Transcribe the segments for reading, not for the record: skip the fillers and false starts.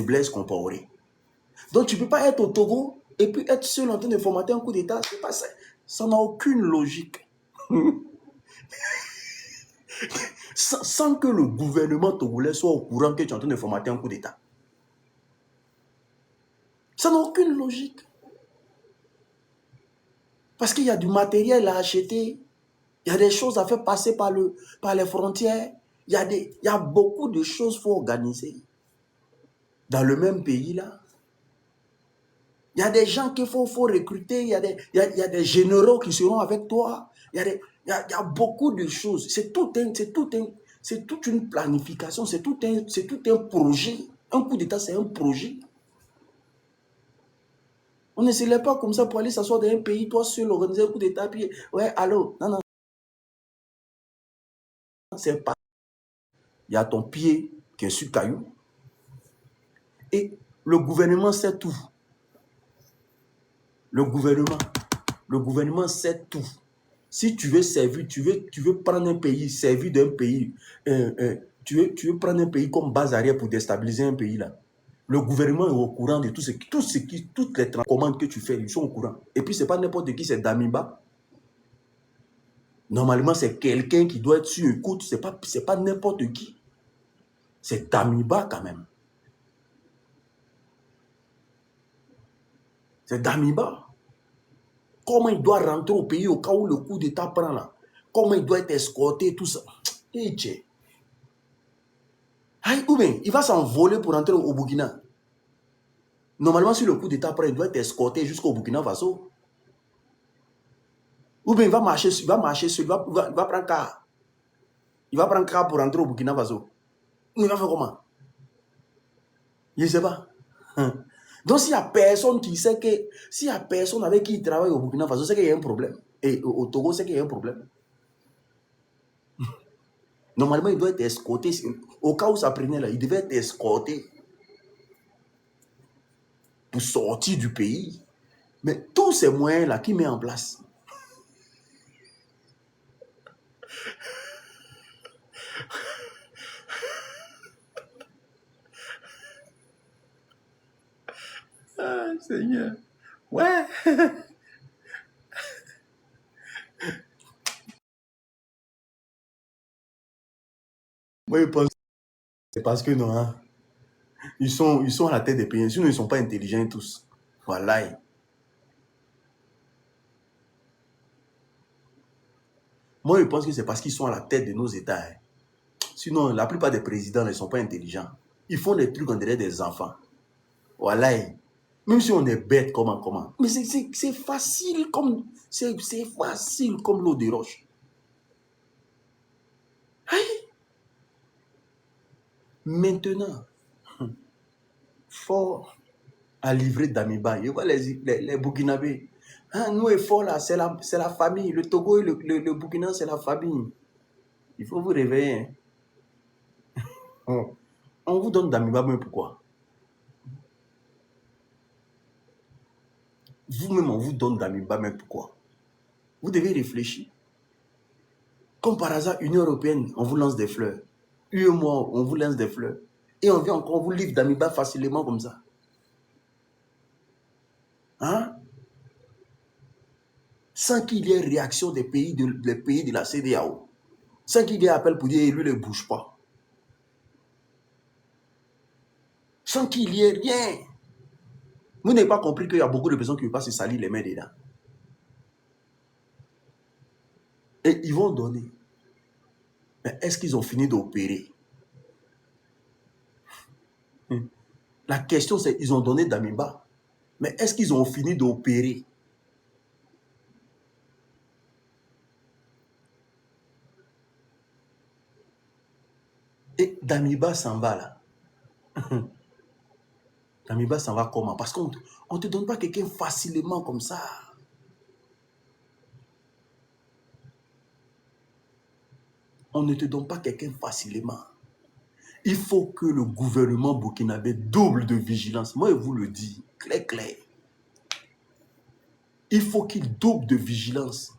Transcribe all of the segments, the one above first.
Blaise Compaoré. Donc, tu ne peux pas être au Togo et puis être seul en train de formater un coup d'État. C'est pas ça. Ça n'a aucune logique. Sans que le gouvernement togolais soit au courant que tu es en train de formater un coup d'État. Ça n'a aucune logique. Parce qu'il y a du matériel à acheter, il y a des choses à faire passer par les frontières, il y a beaucoup de choses qu'il faut organiser. Dans le même pays, là, il y a des gens qu'il faut recruter, il y a des généraux qui seront avec toi, il y a beaucoup de choses. C'est toute une planification, c'est tout un projet. Un coup d'État, c'est un projet. On ne se lève pas comme ça pour aller s'asseoir dans un pays, toi seul, organiser un coup d'État, puis, ouais, allô, non, c'est pas. Il y a ton pied qui est sur caillou. Et le gouvernement sait tout. Le gouvernement sait tout. Si tu veux servir, tu veux prendre un pays, servir d'un pays, tu veux prendre un pays comme base arrière pour déstabiliser un pays là. Le gouvernement est au courant de toutes les commandes que tu fais, ils sont au courant. Et puis, ce n'est pas n'importe qui, c'est Damiba. Normalement, c'est quelqu'un qui doit être sur écoute, ce n'est pas n'importe qui. C'est Damiba quand même. C'est Damiba. Comment il doit rentrer au pays au cas où le coup d'État prend là. Comment il doit être escorté, tout ça. Ou bien, il va s'envoler pour rentrer au Burkina. Normalement, si le coup d'État prend, il doit être escorté jusqu'au Burkina Faso. Ou bien, il va marcher, il va prendre car. Il va prendre car pour rentrer au Burkina Faso. Il va faire comment? Je ne sais pas. Donc, s'il n'y a personne qui sait que, s'il n'y a personne avec qui il travaille au Burkina Faso, c'est qu'il y a un problème. Et au Togo, c'est qu'il y a un problème. Normalement, il doit être escorté. Au cas où ça prenait là, il devait être escorté pour sortir du pays. Mais tous ces moyens-là, qui met en place? Ah, Seigneur. Ouais. Moi, je pense que c'est parce que non, hein, ils sont à la tête des pays. Sinon, ils ne sont pas intelligents tous. Voilà. Moi, je pense que c'est parce qu'ils sont à la tête de nos États. Hein. Sinon, la plupart des présidents ne sont pas intelligents. Ils font des trucs, on dirait des enfants. Voilà. Même si on est bête, comment. Mais c'est facile comme... C'est facile comme l'eau de roche. Maintenant, fort à livrer Damiba. Je vois les Burkinabés. Hein, nous, et fort là, c'est la famille. Le Togo et le Burkina, c'est la famille. Il faut vous réveiller. Hein. On vous donne Damiba, mais pourquoi? Vous-même, on vous donne Damiba, mais pourquoi? Vous devez réfléchir. Comme par hasard, Union européenne, on vous lance des fleurs. UEMOA, on vous lance des fleurs. Et on vient encore, on vous livre Damiba facilement comme ça. Hein? Sans qu'il y ait réaction des pays de la CEDEAO. Sans qu'il y ait appel pour dire, lui, ne bouge pas. Sans qu'il y ait rien. Vous n'avez pas compris qu'il y a beaucoup de personnes qui ne peuvent pas se salir les mains dedans. Et ils vont donner. Mais est-ce qu'ils ont fini d'opérer? La question, c'est ils ont donné Damiba. Mais est-ce qu'ils ont fini d'opérer? Et Damiba s'en va là. Damiba s'en va comment? Parce qu'on ne te donne pas quelqu'un facilement comme ça. On ne te donne pas quelqu'un facilement. Il faut que le gouvernement burkinabé double de vigilance. Moi, je vous le dis, clair. Il faut qu'il double de vigilance.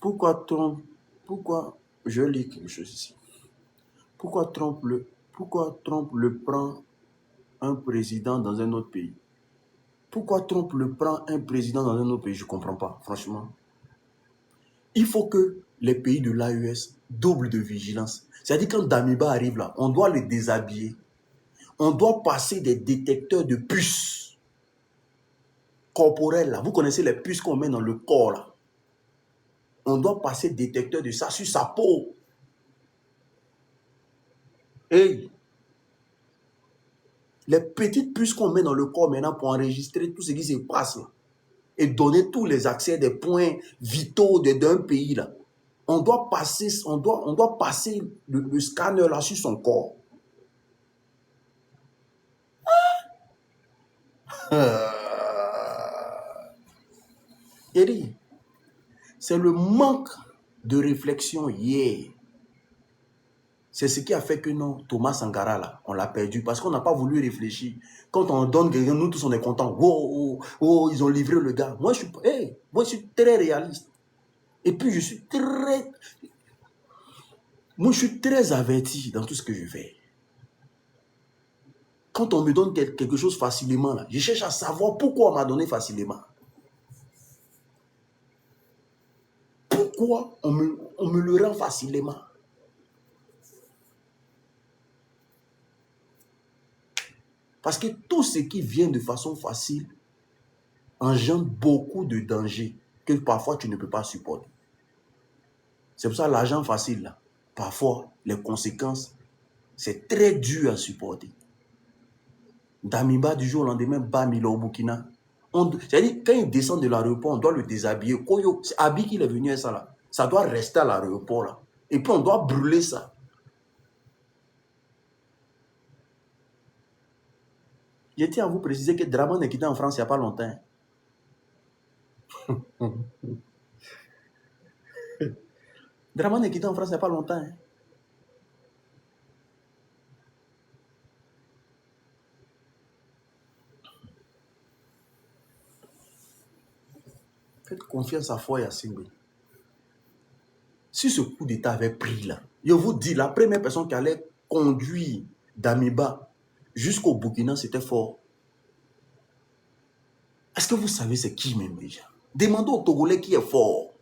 Pourquoi je lis quelque chose ici. Pourquoi Trump Pourquoi Trump le prend un président dans un autre pays? Pourquoi Trump le prend un président dans un autre pays? Je ne comprends pas, franchement. Il faut que les pays de l'AES doublent de vigilance. C'est-à-dire quand Damiba arrive là, on doit le déshabiller. On doit passer des détecteurs de puces corporelles là. Vous connaissez les puces qu'on met dans le corps là. On doit passer détecteur de ça sur sa peau. Hey, les petites puces qu'on met dans le corps maintenant pour enregistrer tout ce qui se passe là, et donner tous les accès des points vitaux d'un pays là. On doit passer le scanner là sur son corps. Eddie, c'est le manque de réflexion hier. C'est ce qui a fait que non, Thomas Sankara là, on l'a perdu parce qu'on n'a pas voulu réfléchir. Quand on donne quelqu'un, nous tous on est contents. Oh, oh, oh, ils ont livré le gars. Moi je suis très réaliste. Et puis je suis très averti dans tout ce que je fais. Quand on me donne quelque chose facilement, là, je cherche à savoir pourquoi on m'a donné facilement. Pourquoi on me le rend facilement? Parce que tout ce qui vient de façon facile engendre beaucoup de dangers que parfois tu ne peux pas supporter. C'est pour ça que l'argent facile, là, parfois, les conséquences, c'est très dur à supporter. Damiba, du jour au lendemain, Bamila au Burkina. C'est-à-dire, quand il descend de l'aéroport, on doit le déshabiller. C'est habillé qu'il est venu à ça, là. Ça doit rester à l'aéroport, là. Et puis, on doit brûler ça. Je tiens à vous préciser que Draman est quitté en France il n'y a pas longtemps. Draman est quitté en France il n'y a pas longtemps. Faites confiance à Foy Assingbe. Si ce coup d'État avait pris là, je vous dis, la première personne qui allait conduire Damiba jusqu'au Burkina, c'était fort. Est-ce que vous savez c'est qui même déjà? Demandez au Togolais qui est fort.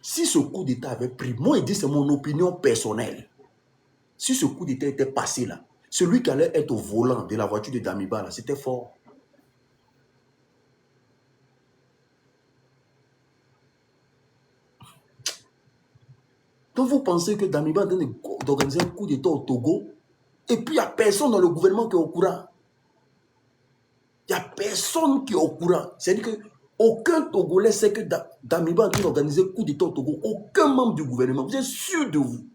Si ce coup d'État avait pris, moi je dis c'est mon opinion personnelle. Si ce coup d'État était passé là, celui qui allait être au volant de la voiture de Damiba là, c'était fort. Donc vous pensez que Damiba est en train d'organiser un coup d'État au Togo et puis il n'y a personne dans le gouvernement qui est au courant. Il n'y a personne qui est au courant. C'est-à-dire qu'aucun Togolais sait que Damiba est en train d'organiser un coup d'État au Togo. Aucun membre du gouvernement. Vous êtes sûr de vous?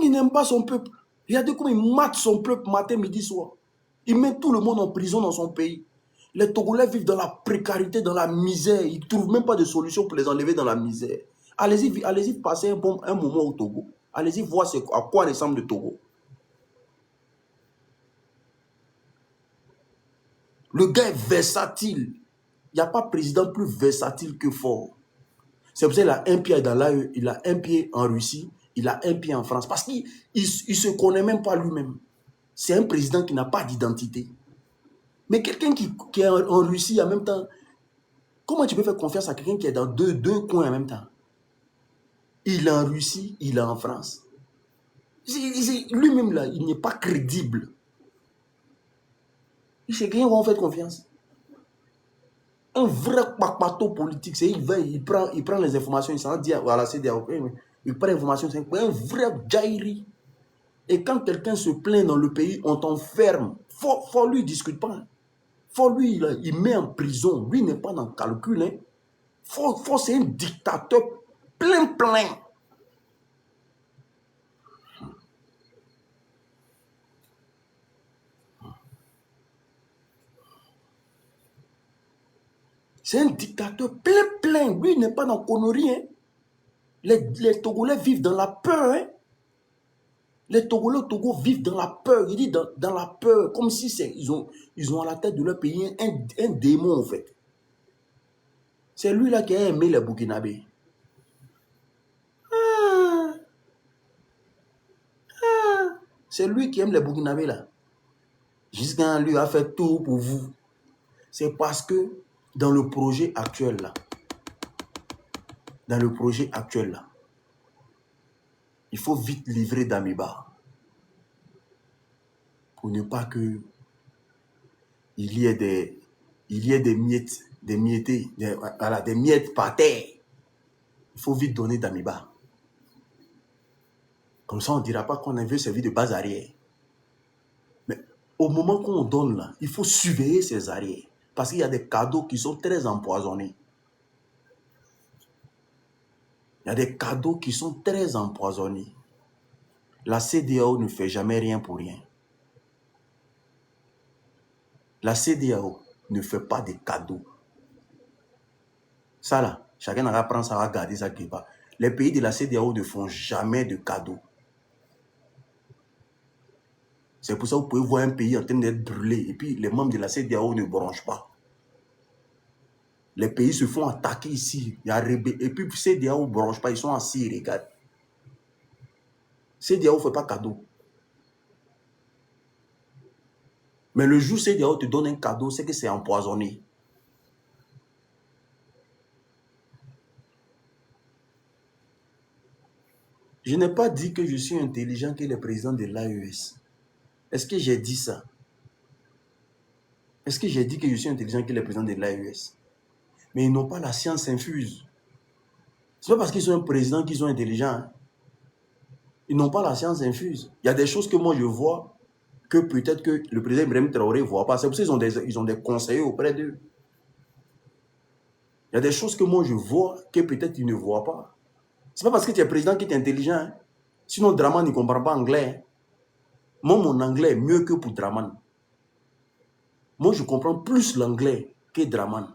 Il n'aime pas son peuple. Regardez comment il mate son peuple matin, midi, soir. Il met tout le monde en prison dans son pays. Les Togolais vivent dans la précarité, dans la misère. Ils ne trouvent même pas de solution pour les enlever dans la misère. Allez-y passer un moment au Togo. Allez-y voir à quoi ressemble le Togo. Le gars est versatile. Il n'y a pas président plus versatile que fort. C'est pour ça qu'il a un pied dans l'AE, il a un pied en Russie, il a un pied en France. Parce qu'il ne se connaît même pas lui-même. C'est un président qui n'a pas d'identité. Mais quelqu'un qui est en Russie en même temps, comment tu peux faire confiance à quelqu'un qui est dans deux coins en même temps? Il est en Russie, il est en France. Lui-même là, il n'est pas crédible. C'est quelqu'un où on fait confiance. Un vrai papato politique, c'est il prend les informations, il s'en dit voilà, c'est il prend l'information, c'est un vrai jairi. Et quand quelqu'un se plaint dans le pays, on t'enferme. Faut lui discute pas. Faut lui, il met en prison. Lui n'est pas dans le calcul. Hein. C'est un dictateur plein. C'est un dictateur plein. Lui, il n'est pas dans connerie. Hein. Les Togolais vivent dans la peur. Hein. Les Togolais au Togo vivent dans la peur. Il dit dans la peur, comme si ils ont à la tête de leur pays un démon, en fait. C'est lui là qui a aimé les Burkinabés. C'est lui qui aime les Burkinabés là. Jusqu'à lui a fait tout pour vous. C'est parce que dans le projet actuel là, il faut vite livrer Damiba pour ne pas que il y ait des miettes, des miettes par terre. Il faut vite donner Damiba. Comme ça, on ne dira pas qu'on a vu servir de base arrière. Mais au moment qu'on donne là, il faut surveiller ces arrières. Parce qu'il y a des cadeaux qui sont très empoisonnés. La CEDEAO ne fait jamais rien pour rien. La CEDEAO ne fait pas de cadeaux. Ça là, chacun va prendre ça, va garder ça quelque part. Les pays de la CEDEAO ne font jamais de cadeaux. C'est pour ça que vous pouvez voir un pays en train d'être brûlé et puis les membres de la CEDEAO ne bronchent pas. Les pays se font attaquer ici. Il y a et puis CEDEAO ne bronche pas, ils sont assis, regarde. CEDEAO ne fait pas cadeau. Mais le jour où CEDEAO te donne un cadeau, c'est que c'est empoisonné. Je n'ai pas dit que je suis intelligent que le président de l'AES. Est-ce que j'ai dit ça? Est-ce que j'ai dit que je suis intelligent que le président de l'AES? Mais ils n'ont pas la science infuse. Ce n'est pas parce qu'ils sont un président qu'ils sont intelligents. Hein. Ils n'ont pas la science infuse. Il y a des choses que moi je vois que peut-être que le président Ibrahim Traoré ne voit pas. C'est pour ça qu'ils ont des conseillers auprès d'eux. Il y a des choses que moi je vois que peut-être ils ne voient pas. Ce n'est pas parce que tu es président que tu es intelligent. Hein. Sinon, Draman ne comprend pas anglais. Moi, mon anglais est mieux que pour Draman. Moi, je comprends plus l'anglais que Draman.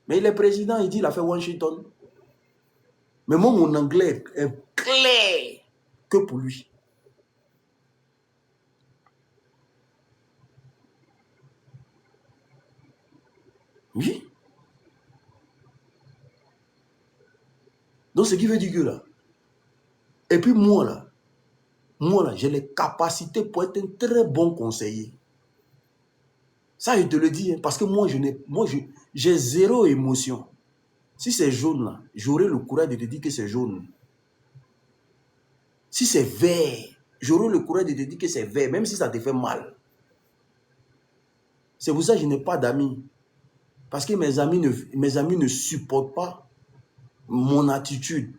Mais il est président, il dit qu'il a fait Washington. Mais moi, mon anglais est clair que pour lui. Oui. Donc, ce qui veut dire que là. Et puis moi là, j'ai les capacités pour être un très bon conseiller. Ça, je te le dis, hein, parce que moi, j'ai zéro émotion. Si c'est jaune là, j'aurai le courage de te dire que c'est jaune. Si c'est vert, j'aurai le courage de te dire que c'est vert, même si ça te fait mal. C'est pour ça que je n'ai pas d'amis. Parce que mes amis ne supportent pas mon attitude.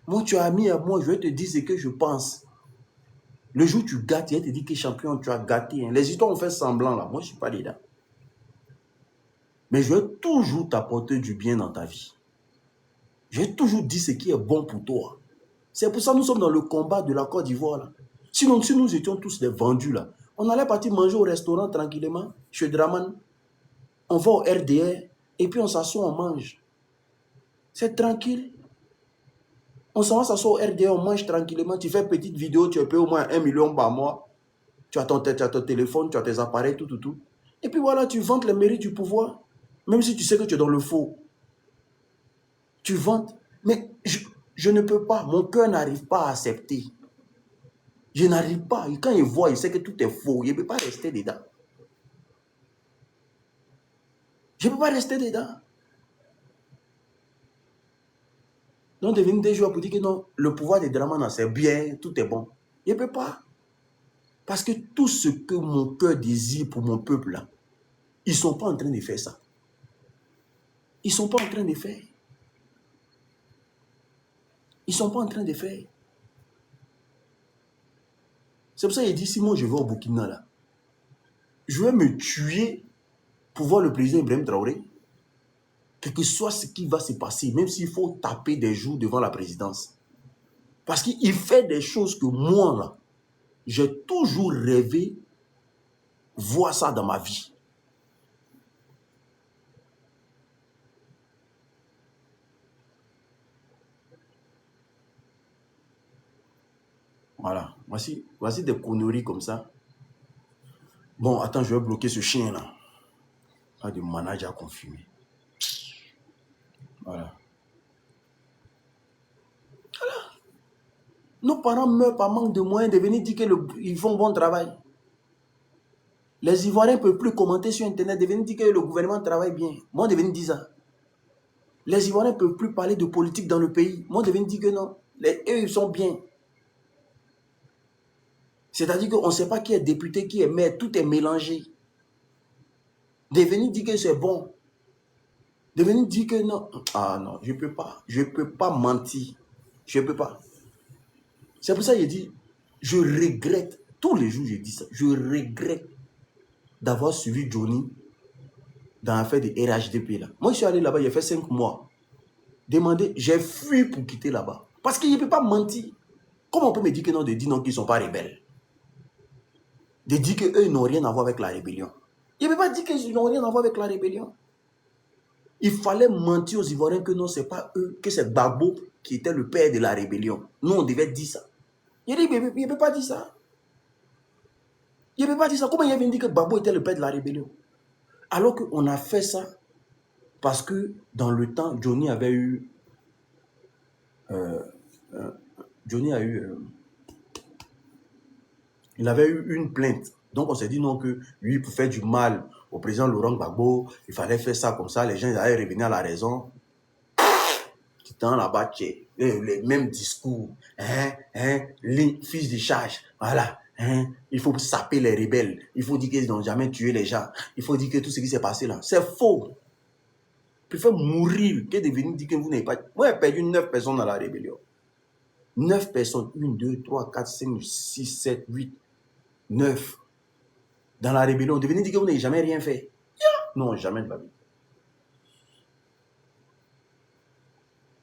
Moi, tu es ami à moi, je vais te dire ce que je pense. Le jour où tu gâtes, il te dit que champion, tu as gâté. Hein. Les histoires ont fait semblant là. Moi, je ne suis pas dedans. Mais je vais toujours t'apporter du bien dans ta vie. Je vais toujours dire ce qui est bon pour toi. C'est pour ça que nous sommes dans le combat de la Côte d'Ivoire. Là. Sinon, si nous étions tous des vendus là, on allait partir manger au restaurant tranquillement, chez Draman. On va au RDR et puis on s'assoit, on mange. C'est tranquille. On s'en va s'asseoir au RDR, on mange tranquillement. Tu fais une petite vidéo, tu payes au moins 1 million par mois. Tu as ton téléphone, tu as tes appareils, tout. Et puis voilà, tu vantes les mérites du pouvoir. Même si tu sais que tu es dans le faux. Tu vantes. Mais je ne peux pas. Mon cœur n'arrive pas à accepter. Je n'arrive pas. Et quand il voit, il sait que tout est faux. Il ne peut pas rester dedans. Je ne peux pas rester dedans. Donc, devenir des joueurs pour dire que non, le pouvoir de Dramana, c'est bien, tout est bon. Il ne peut pas. Parce que tout ce que mon cœur désire pour mon peuple, là, ils ne sont pas en train de faire ça. Ils ne sont pas en train de faire. Ils ne sont pas en train de faire. C'est pour ça qu'il dit, si moi je vais au Burkina, là, je vais me tuer pour voir le président Ibrahim Traoré. Quel que soit ce qui va se passer, même s'il faut taper des jours devant la présidence. Parce qu'il fait des choses que moi, là, j'ai toujours rêvé voir ça dans ma vie. Voilà. Voici des conneries comme ça. Bon, attends, je vais bloquer ce chien-là. Pas de manager confirmé. Voilà. Nos parents meurent par manque de moyens de venir dire qu'ils font bon travail. Les Ivoiriens ne peuvent plus commenter sur Internet, de venir dire que le gouvernement travaille bien. Moi, de venir dire ça. Les Ivoiriens ne peuvent plus parler de politique dans le pays. Moi, de venir dire que non. Eux, ils sont bien. C'est-à-dire qu'on ne sait pas qui est député, qui est maire. Tout est mélangé. De venir dire que c'est bon. De venir dire que non. Ah non, je ne peux pas. Je ne peux pas mentir. Je ne peux pas. C'est pour ça que je dis, je regrette. Tous les jours, je dis ça. Je regrette d'avoir suivi Johnny dans l'affaire de RHDP là. Moi, je suis allé là-bas, il a fait 5 mois. Demandé, j'ai fui pour quitter là-bas. Parce qu'il ne peut pas mentir. Comment on peut me dire que non, de dire non, qu'ils ne sont pas rebelles? De dire qu'eux, ils n'ont rien à voir avec la rébellion. Il ne peut pas dire qu'ils n'ont rien à voir avec la rébellion. Il fallait mentir aux Ivoiriens que non, ce n'est pas eux, que c'est Gbagbo qui était le père de la rébellion. Nous, on devait dire ça. Il dit, il ne peut pas dire ça. Il ne peut pas dire ça. Comment il vient dire que Gbagbo était le père de la rébellion? Alors qu'on a fait ça parce que dans le temps, Johnny avait eu... il avait eu une plainte. Donc on s'est dit non, que lui, pour faire du mal au président Laurent Gbagbo, il fallait faire ça comme ça, les gens ils allaient revenir à la raison. Dans là-bas, les mêmes discours. Fils de charge, voilà. Il faut saper les rebelles. Il faut dire qu'ils n'ont jamais tué les gens. Il faut dire que tout ce qui s'est passé là, c'est faux. Il préfère mourir que de venir dire que vous n'avez pas... Moi, j'ai perdu 9 personnes dans la rébellion. 9 personnes. 1, 2, 3, 4, 5, 6, 7, 8, 9. Dans la rébellion, de venir dire que vous n'avez jamais rien fait. Non, jamais de la vie.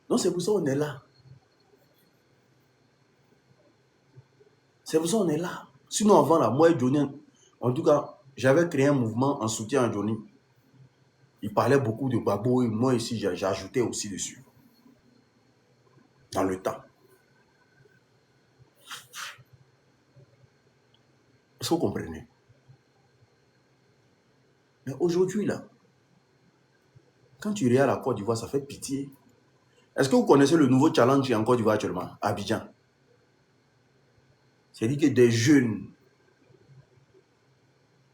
Donc, c'est pour ça qu'on est là. C'est pour ça qu'on est là. Sinon, avant, là, moi et Johnny, en tout cas, j'avais créé un mouvement en soutien à Johnny. Il parlait beaucoup de Gbagbo et moi ici, j'ajoutais aussi dessus. Dans le temps. Est-ce que vous comprenez? Mais aujourd'hui, là, quand tu regardes la Côte d'Ivoire, ça fait pitié. Est-ce que vous connaissez le nouveau challenge qui est en Côte d'Ivoire actuellement, à Abidjan? C'est-à-dire que des jeunes,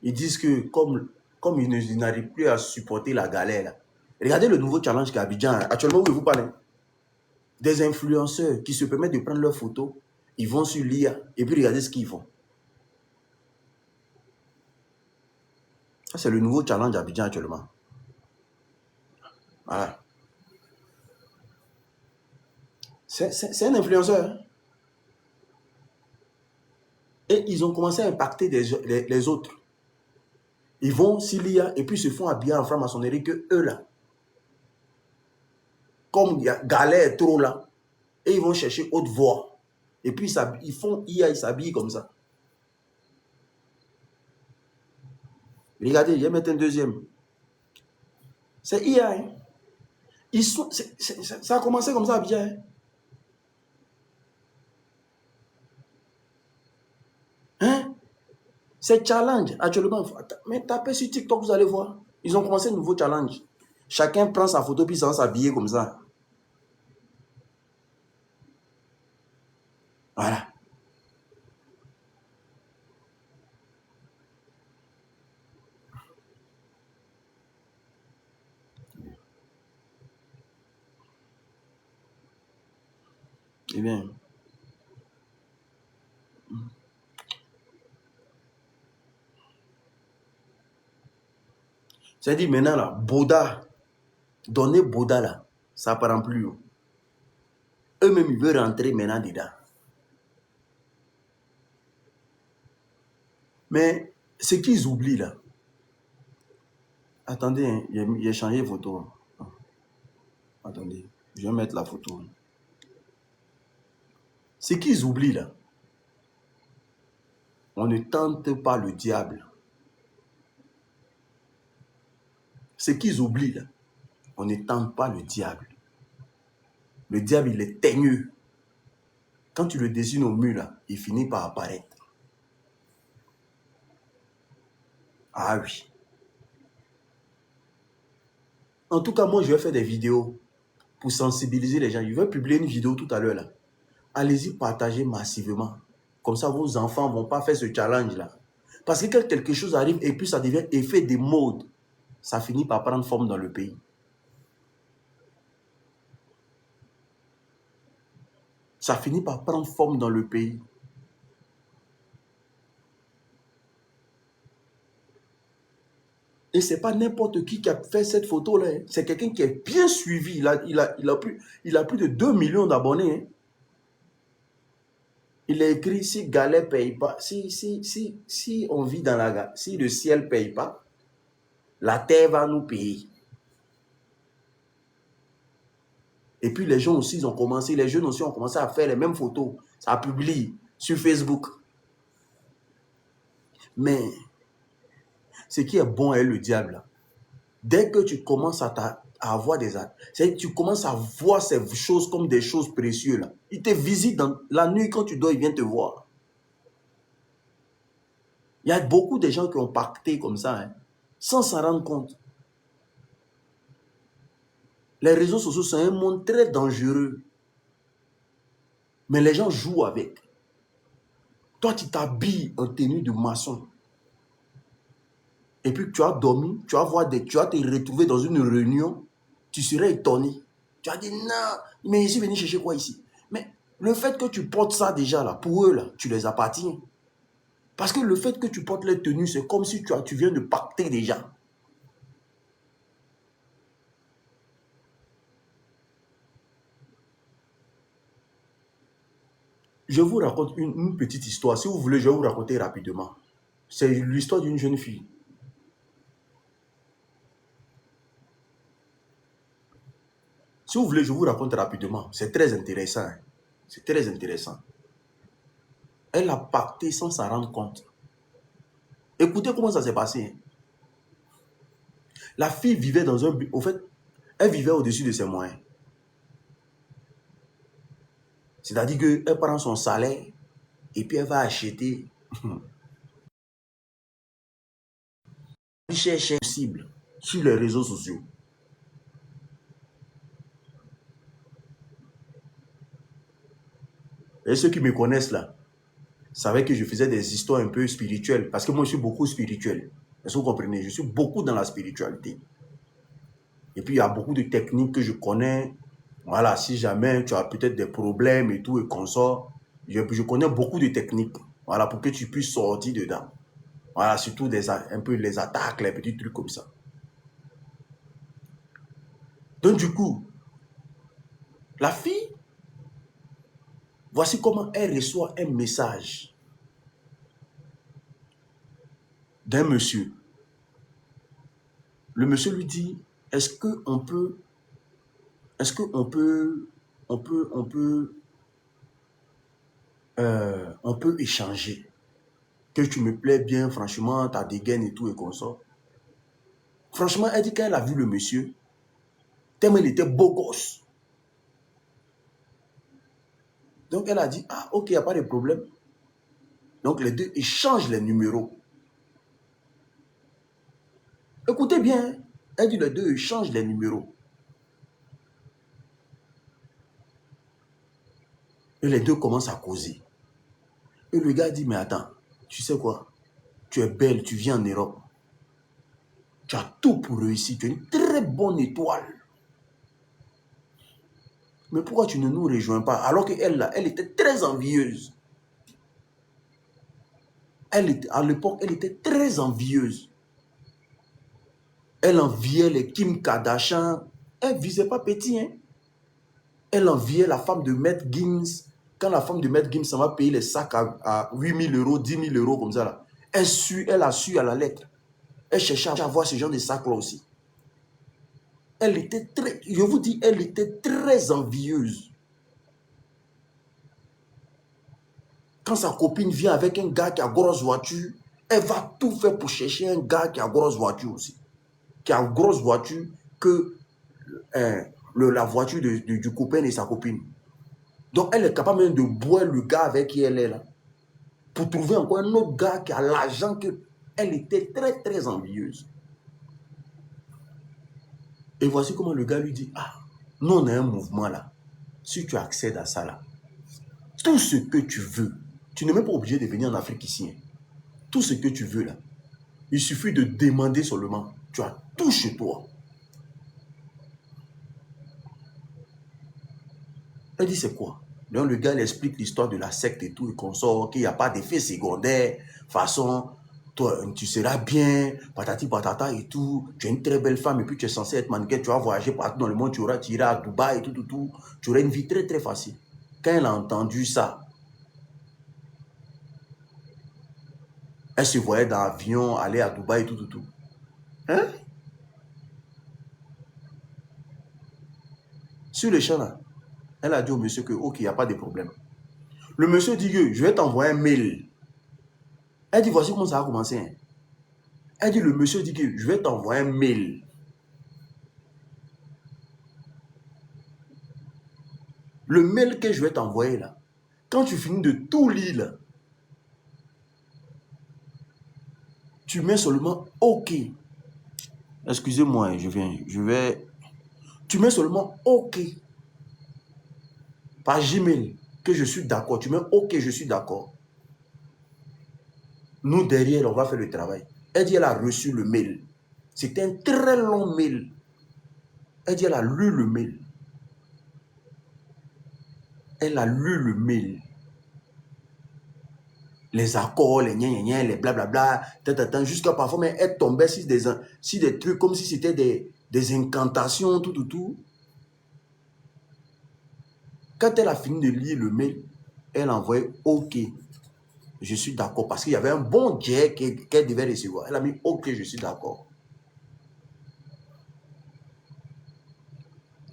ils disent que comme ils n'arrivent plus à supporter la galère, là. Regardez le nouveau challenge qui est à Abidjan. Actuellement, où vous parlez? Des influenceurs qui se permettent de prendre leurs photos, ils vont sur l'IA et puis regardez ce qu'ils font. Ça, c'est le nouveau challenge à Abidjan actuellement. Voilà. C'est un influenceur. Hein? Et ils ont commencé à impacter les autres. Ils vont sur l'IA et puis se font habiller en franc-maçonnerie que eux là. Comme il y a galère trop là. Et ils vont chercher haute voix. Et puis ils font IA, ils s'habillent comme ça. Regardez, je vais mettre un deuxième. C'est IA. Hein? Ça a commencé comme ça à Abidjan. Hein? Hein? C'est challenge actuellement. Mais tapez sur TikTok, vous allez voir. Ils ont commencé un nouveau challenge. Chacun prend sa photo puis s'en s'habiller comme ça. Voilà. Eh bien. C'est-à-dire maintenant là, Boda, donner Boda là, ça ne prend plus. Eux-mêmes, ils veulent rentrer maintenant dedans. Mais ce qu'ils oublient là, attendez, hein, il a changé de photo. Attendez, je vais mettre la photo. Ce qu'ils oublient là, on ne tente pas le diable. Ce qu'ils oublient là, on ne tente pas le diable. Le diable, il est teigneux. Quand tu le dessines au mur, là, il finit par apparaître. Ah oui. En tout cas, moi, je vais faire des vidéos pour sensibiliser les gens. Je vais publier une vidéo tout à l'heure, là. Allez-y, partagez massivement. Comme ça, vos enfants ne vont pas faire ce challenge-là. Parce que quand quelque chose arrive et puis ça devient effet de mode, ça finit par prendre forme dans le pays. Ça finit par prendre forme dans le pays. Et ce n'est pas n'importe qui a fait cette photo-là. Hein. C'est quelqu'un qui est bien suivi. Il a plus de 2 millions d'abonnés. Hein. Il a écrit, si Galet ne paye pas, si on vit dans la gare, si le ciel ne paye pas, la terre va nous payer. Et puis les gens aussi, ils ont commencé, les jeunes aussi ont commencé à faire les mêmes photos. Ça publie sur Facebook. Mais ce qui est bon est le diable. Dès que tu commences à avoir des actes, c'est que tu commences à voir ces choses comme des choses précieuses. Là. Il te visite dans la nuit quand tu dors, il vient te voir. Il y a beaucoup de gens qui ont pacté comme ça, hein, sans s'en rendre compte. Les réseaux sociaux sont un monde très dangereux. Mais les gens jouent avec. Toi, tu t'habilles en tenue de maçon. Et puis tu as dormi, tu vas te retrouver dans une réunion, tu serais étonné. Tu as dit non, mais je suis venu chercher quoi ici? Mais le fait que tu portes ça déjà là, pour eux là, tu les appartiens. Parce que le fait que tu portes les tenues, c'est comme si tu viens de pacter déjà. Je vous raconte une petite histoire. Si vous voulez, je vais vous raconter rapidement. C'est l'histoire d'une jeune fille. Si vous voulez, je vous raconte rapidement. C'est très intéressant. Hein. C'est très intéressant. Elle a pacté sans s'en rendre compte. Écoutez comment ça s'est passé. Hein. La fille vivait dans un... Au fait, elle vivait au-dessus de ses moyens. C'est-à-dire qu'elle prend son salaire et puis elle va acheter cher possible sur les réseaux sociaux. Et ceux qui me connaissent là, savaient que je faisais des histoires un peu spirituelles. Parce que moi, je suis beaucoup spirituel. Est-ce que vous comprenez? Je suis beaucoup dans la spiritualité. Et puis, il y a beaucoup de techniques que je connais. Voilà, si jamais tu as peut-être des problèmes et tout, et qu'on sort, je connais beaucoup de techniques. Voilà, pour que tu puisses sortir dedans. Voilà, surtout un peu les attaques, les petits trucs comme ça. Donc, du coup, la fille, voici comment elle reçoit un message d'un monsieur. Le monsieur lui dit, est-ce qu'on peut échanger? Que tu me plais bien, franchement, ta dégaine et tout et comme ça. Franchement, elle dit qu'elle a vu le monsieur, tellement il était beau gosse. Donc elle a dit, ah ok, il n'y a pas de problème. Donc les deux échangent les numéros. Écoutez bien, elle dit les deux échangent les numéros. Et les deux commencent à causer. Et le gars dit, mais attends, tu sais quoi? Tu es belle, tu viens en Europe. Tu as tout pour réussir, tu es une très bonne étoile. Mais pourquoi tu ne nous rejoins pas? Alors qu'elle, là, elle était très envieuse. À l'époque, elle était très envieuse. Elle enviait les Kim Kardashian. Elle ne visait pas petit. Hein? Elle enviait la femme de Maître Gims. Quand la femme de Maître Gims s'en va payer les sacs à 8 000 euros, 10 000 euros comme ça. Là. Elle a su à la lettre. Elle cherchait à avoir ce genre de sac-là aussi. Elle était très, je vous dis, elle était très envieuse. Quand sa copine vient avec un gars qui a grosse voiture, elle va tout faire pour chercher un gars qui a grosse voiture aussi. Qui a une grosse voiture que la voiture du copain et sa copine. Donc, elle est capable même de boire le gars avec qui elle est là. Pour trouver encore un autre gars qui a l'argent qu'elle était très, très envieuse. Et voici comment le gars lui dit, ah, nous on a un mouvement là. Si tu accèdes à ça là, tout ce que tu veux, tu n'es même pas obligé de venir en Afrique ici. Hein. Tout ce que tu veux là, il suffit de demander seulement. Tu as tout chez toi. Elle dit, c'est quoi? Donc le gars il explique l'histoire de la secte et tout, et qu'on sort, qu'il n'y a pas d'effet secondaire. Façon, toi, tu seras bien, patati patata et tout. Tu es une très belle femme et puis tu es censé être mannequin, tu vas voyager partout dans le monde, tu iras à Dubaï et tout, tout, tout. Tu auras une vie très, très facile. Quand elle a entendu ça, elle se voyait dans l'avion, aller à Dubaï et tout, tout, tout. Hein? Sur le champ là, elle a dit au monsieur que, ok, il n'y a pas de problème. Le monsieur dit que je vais t'envoyer un mail. Elle dit, voici comment ça a commencé. Hein. Elle dit, le monsieur dit que je vais t'envoyer un mail. Le mail que je vais t'envoyer là, quand tu finis de tout lire là, tu mets seulement OK. Excusez-moi, je vais. Tu mets seulement OK par Gmail que je suis d'accord. Tu mets OK, je suis d'accord. Nous, derrière, on va faire le travail. Elle dit, elle a reçu le mail. C'était un très long mail. Elle dit, elle a lu le mail. Elle a lu le mail. Les accords, les gna gna gna, les blablabla, jusqu'à parfois, mais elle tombait sur des trucs comme si c'était des incantations, tout, tout, tout. Quand elle a fini de lire le mail, elle a envoyé OK. Je suis d'accord. Parce qu'il y avait un bon jet qu'elle devait recevoir. Elle a mis OK, je suis d'accord.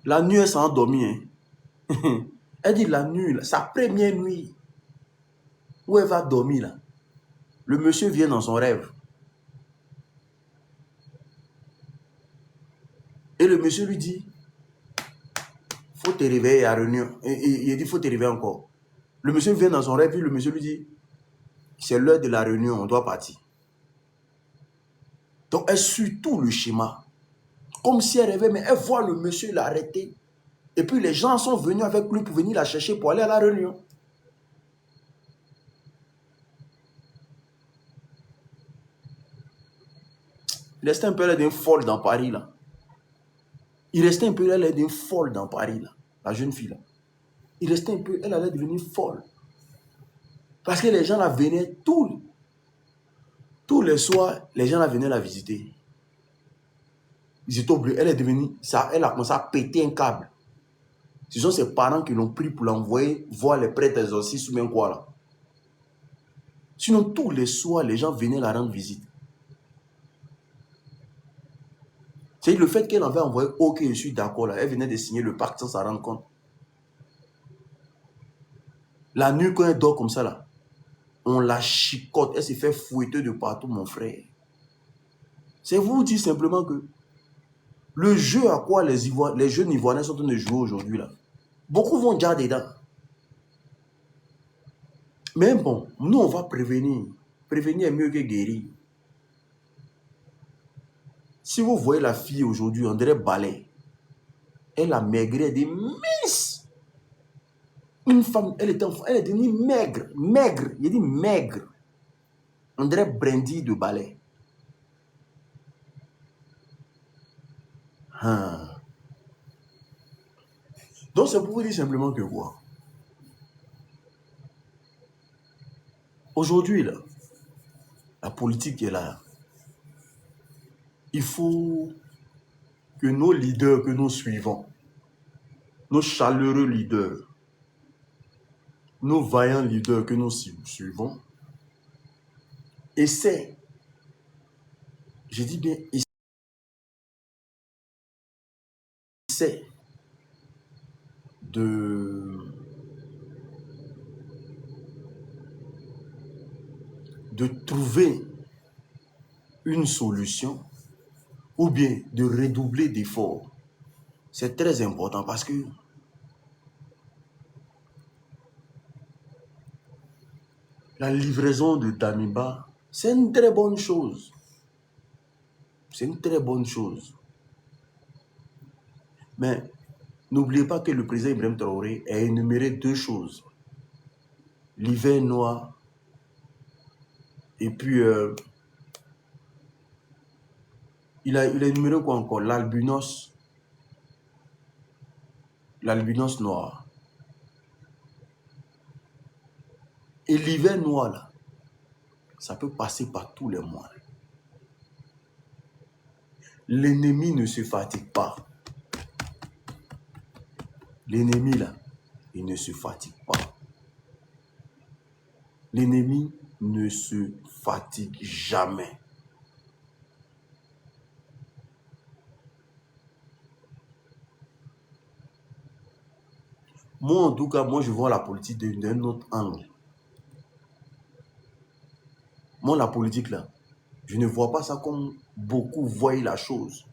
La nuit, elle s'est endormie. Hein. Elle dit la nuit, sa première nuit, où elle va dormir là. Le monsieur vient dans son rêve. Et le monsieur lui dit, faut te réveiller à réunion. Et il dit, faut te réveiller encore. Le monsieur vient dans son rêve, puis le monsieur lui dit, c'est l'heure de la réunion, on doit partir. Donc elle suit tout le schéma. Comme si elle rêvait, mais elle voit le monsieur l'arrêter. Et puis les gens sont venus avec lui pour venir la chercher pour aller à la réunion. Il restait un peu là d'une folle dans Paris là. Il restait un peu là d'une folle dans Paris là. La jeune fille là. Il restait un peu, elle allait devenir folle. Parce que les gens la venaient tous les soirs, les gens la venaient la visiter. Ils étaient obligés, elle est devenue, ça, elle a commencé à péter un câble. Ce sont ses parents qui l'ont pris pour l'envoyer voir les prêtres exorcistes ou bien quoi là. Sinon, tous les soirs, les gens venaient la rendre visite. C'est le fait qu'elle avait envoyé OK, je suis d'accord là. Elle venait de signer le pacte sans s'en rendre compte. La nuit, quand elle dort comme ça là, on la chicote. Elle s'est fait fouetter de partout, mon frère. C'est vous dire simplement que le jeu à quoi les jeunes Ivoiriens sont en train de jouer aujourd'hui là, beaucoup vont déjà dedans. Mais bon, nous on va prévenir. Prévenir est mieux que guérir. Si vous voyez la fille aujourd'hui, on dirait balai. Elle a maigré, elle est mince. Une femme, elle est devenue maigre. Maigre, il dit maigre. On dirait brandy de balai. Donc c'est pour vous dire simplement que quoi? Aujourd'hui, là, la politique est là. Il faut que nos leaders que nous suivons, nos chaleureux leaders, nos vaillants leaders que nous suivons, essaient, je dis bien, essaient de trouver une solution ou bien de redoubler d'efforts. C'est très important parce que la livraison de Damiba, c'est une très bonne chose. C'est une très bonne chose. Mais n'oubliez pas que le président Ibrahim Traoré a énuméré deux choses. L'hiver noir et puis il a énuméré quoi encore? L'albinos noir. Et l'hiver noir, là, ça peut passer par tous les mois. L'ennemi ne se fatigue pas. L'ennemi, là, il ne se fatigue pas. L'ennemi ne se fatigue jamais. Moi, en tout cas, je vois la politique d'un autre angle. Moi, la politique, là, je ne vois pas ça comme beaucoup voient la chose.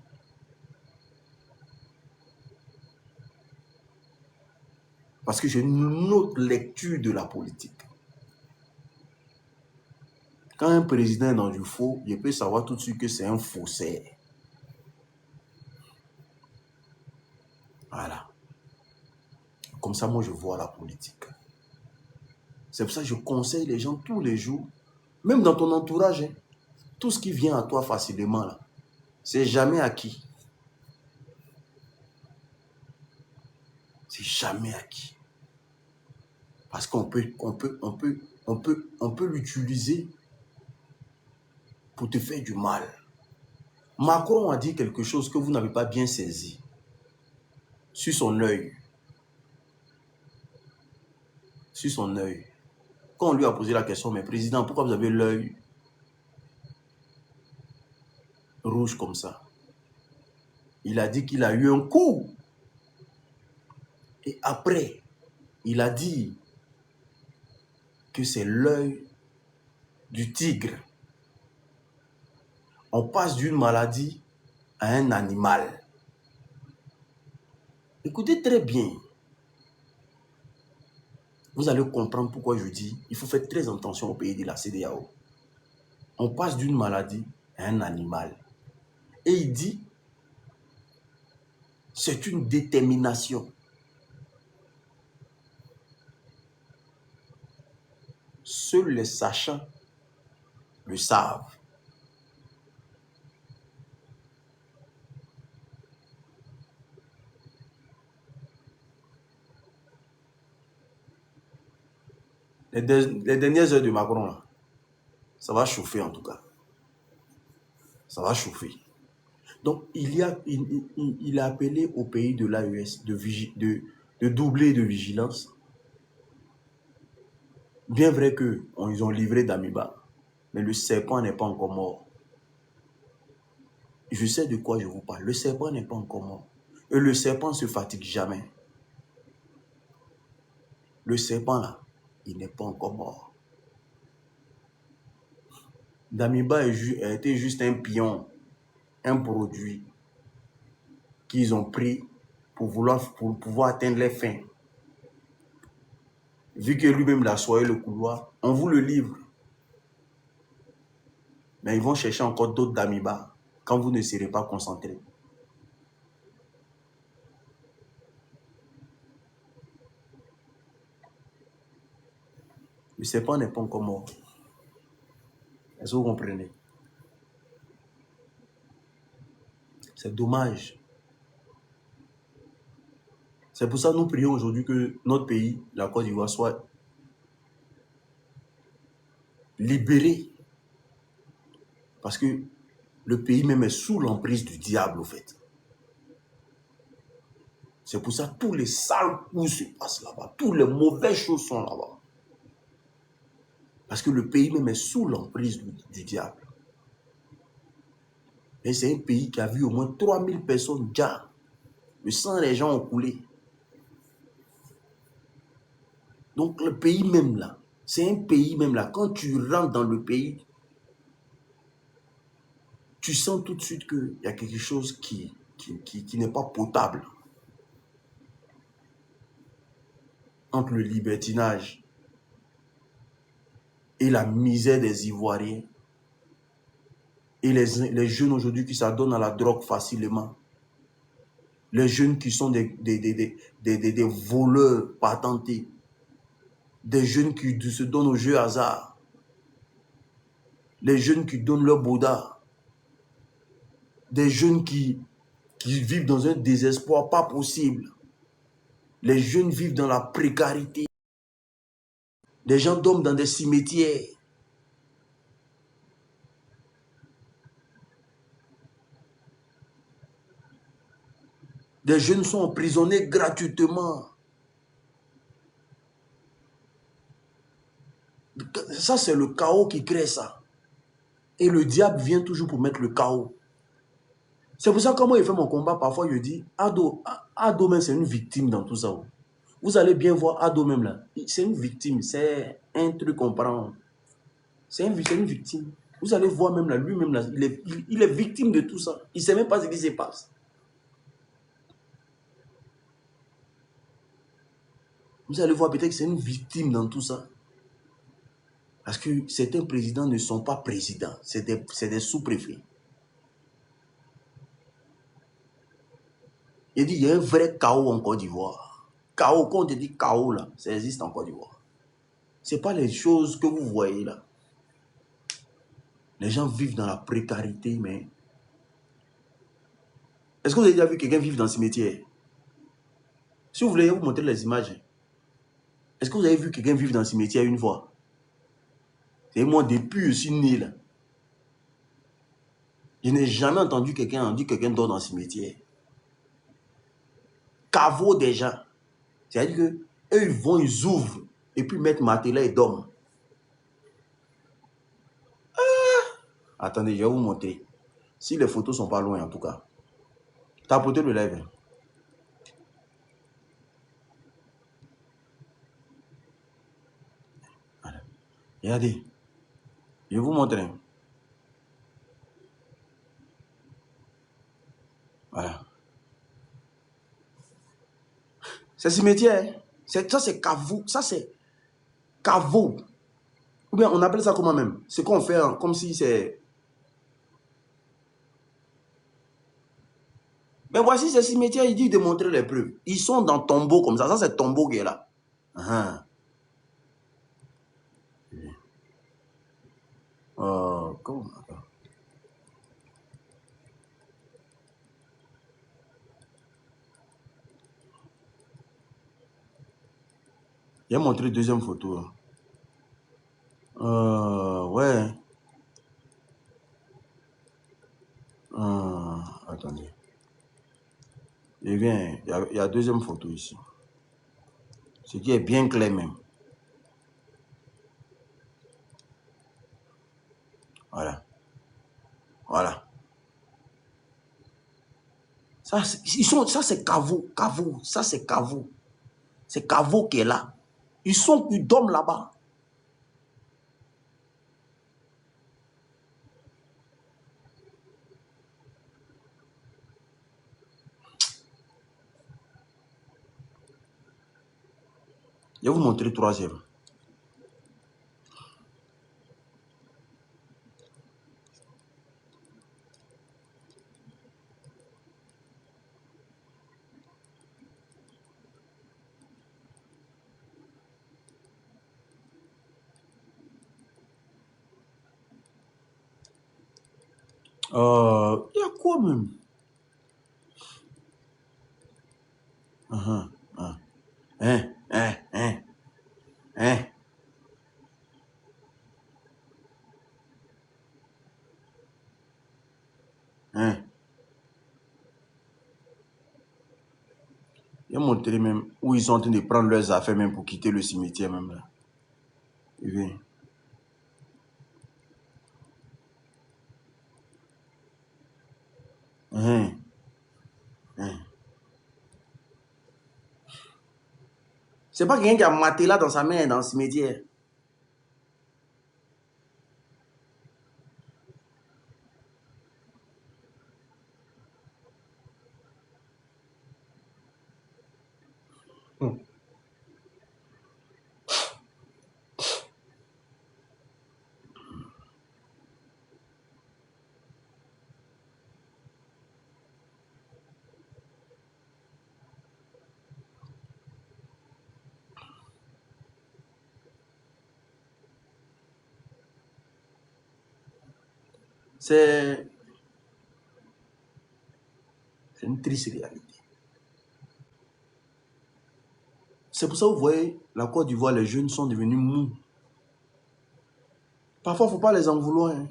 Parce que j'ai une autre lecture de la politique. Quand un président est dans du faux, je peux savoir tout de suite que c'est un faussaire. Voilà. Comme ça, moi, je vois la politique. C'est pour ça que je conseille les gens tous les jours, même dans ton entourage, hein, tout ce qui vient à toi facilement, là, c'est jamais acquis. C'est jamais acquis. Parce qu'on peut l'utiliser pour te faire du mal. Macron a dit quelque chose que vous n'avez pas bien saisi. Sur son œil. Sur son œil. Quand on lui a posé la question, mais président, pourquoi vous avez l'œil rouge comme ça? Il a dit qu'il a eu un coup. Et après, il a dit que c'est l'œil du tigre. On passe d'une maladie à un animal. Écoutez très bien. Vous allez comprendre pourquoi je dis il faut faire très attention au pays de la CEDEAO. On passe d'une maladie à un animal. Et il dit c'est une détermination. Seuls les sachants le savent. Les dernières heures de Macron, là, ça va chauffer en tout cas. Ça va chauffer. Donc, il a appelé au pays de l'AES de doubler de vigilance. Bien vrai qu'ils ont livré Damiba, mais le serpent n'est pas encore mort. Je sais de quoi je vous parle. Le serpent n'est pas encore mort. Et le serpent ne se fatigue jamais. Le serpent, là, il n'est pas encore mort. Damiba a été juste un pion, un produit qu'ils ont pris pour pouvoir atteindre les fins. Vu que lui-même l'a soigné le couloir, on vous le livre. Mais ils vont chercher encore d'autres Damiba quand vous ne serez pas concentrés. Le serpent n'est pas encore mort. Est-ce que vous comprenez? C'est dommage. C'est pour ça que nous prions aujourd'hui que notre pays, la Côte d'Ivoire, soit libéré. Parce que le pays même est sous l'emprise du diable, au fait. C'est pour ça que tous les sales coups se passent là-bas. Toutes les mauvaises choses sont là-bas. Parce que le pays même est sous l'emprise du diable. Et c'est un pays qui a vu au moins 3000 personnes déjà. Le sang des gens ont coulé. Donc le pays même là, c'est un pays même là. Quand tu rentres dans le pays, tu sens tout de suite qu'il y a quelque chose qui n'est pas potable. Entre le libertinage et la misère des Ivoiriens. Et les jeunes aujourd'hui qui s'adonnent à la drogue facilement. Les jeunes qui sont des voleurs patentés. Des jeunes qui se donnent au jeu hasard. Les jeunes qui donnent leur Bouddha. Des jeunes qui vivent dans un désespoir pas possible. Les jeunes vivent dans la précarité. Des gens dorment dans des cimetières. Des jeunes sont emprisonnés gratuitement. Ça, c'est le chaos qui crée ça. Et le diable vient toujours pour mettre le chaos. C'est pour ça que moi, il fait mon combat, parfois, je dis, Ado même, c'est une victime dans tout ça. Vous allez bien voir Ado même là. C'est une victime, c'est un truc qu'on prend. C'est une victime. Vous allez voir même là, lui-même là, il est victime de tout ça. Il ne sait même pas ce qui se passe. Vous allez voir peut-être que c'est une victime dans tout ça. Parce que certains présidents ne sont pas présidents, c'est des sous-préfets. Il dit, il y a un vrai chaos en Côte d'Ivoire. Chaos, quand on te dit chaos là, ça existe en Côte d'Ivoire. Ce n'est pas les choses que vous voyez là. Les gens vivent dans la précarité, mais... Est-ce que vous avez déjà vu quelqu'un vivre dans ce métier? Si vous voulez vous montrer les images, est-ce que vous avez vu quelqu'un vivre dans ce métier une fois? C'est moi, depuis je suis né là. Je n'ai jamais entendu quelqu'un dire quelqu'un dort dans ce métier. Caveau des gens. C'est-à-dire que eux, ils vont, ils ouvrent, et puis mettent matelas et dorment. Attendez, je vais vous montrer. Si les photos sont pas loin, en tout cas. Tapotez le live. Voilà. Regardez. Je vais vous montrer. Voilà. C'est ce métier. Hein? Ça, c'est caveau. Ça, c'est caveau. Ou bien, on appelle ça comment même? C'est qu'on fait hein, comme si c'est... Mais voici ces cimetières, il dit de montrer les preuves. Ils sont dans tombeau comme ça. Ça, c'est tombeau qui est là. Comment? Il a montré deuxième photo. Ouais. Attendez. Il vient. Il y a deuxième photo ici. Ce qui est bien clair même. Voilà. Voilà. Ça, c'est caveau. Caveau. Ça, c'est caveau. C'est caveau qui est là. Ils dorment là-bas. Je vais vous montrer le troisième. Il y a quoi même? Hein? Il y a montré même où ils sont en train de prendre leurs affaires même pour quitter le cimetière même là. Il vient. C'est pas quelqu'un qui a maté là dans sa main dans le cimetière. C'est une triste réalité. C'est pour ça que vous voyez, la Côte d'Ivoire, les jeunes sont devenus mous. Parfois, il ne faut pas les en vouloir. Hein.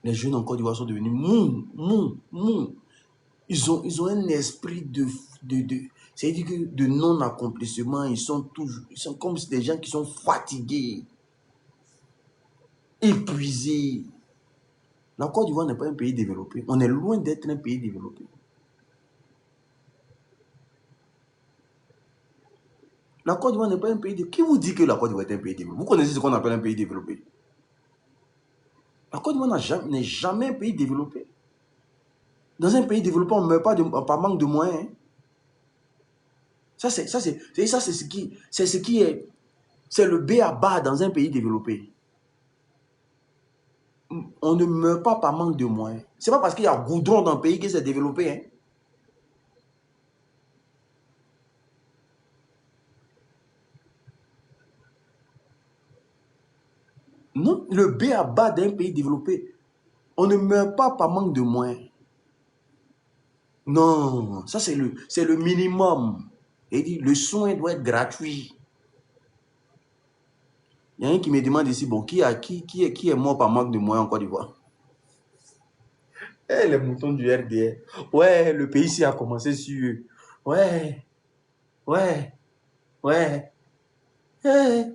Les jeunes en Côte d'Ivoire sont devenus mous. Ils ont un esprit c'est-à-dire que de non-accomplissement. Ils sont comme des gens qui sont fatigués, épuisés. La Côte d'Ivoire n'est pas un pays développé. On est loin d'être un pays développé. La Côte d'Ivoire n'est pas un pays développé. Qui vous dit que la Côte d'Ivoire est un pays développé? Vous connaissez ce qu'on appelle un pays développé? La Côte d'Ivoire n'est jamais un pays développé. Dans un pays développé, on ne meurt pas par manque de moyens. Ça, c'est ce qui est. C'est le B à bas dans un pays développé. On ne meurt pas par manque de moyens. Ce n'est pas parce qu'il y a goudron dans le pays que c'est développé. Hein. Non, le B à bas d'un pays développé, on ne meurt pas par manque de moyens. Non, ça c'est le minimum. Et dit, le soin doit être gratuit. Il y a un qui me demande ici, bon, qui est mort par manque de moyens en Côte d'Ivoire? Eh, les moutons du RDR. Ouais, le pays ici a commencé sur eux. Ouais, ouais, ouais. Eh,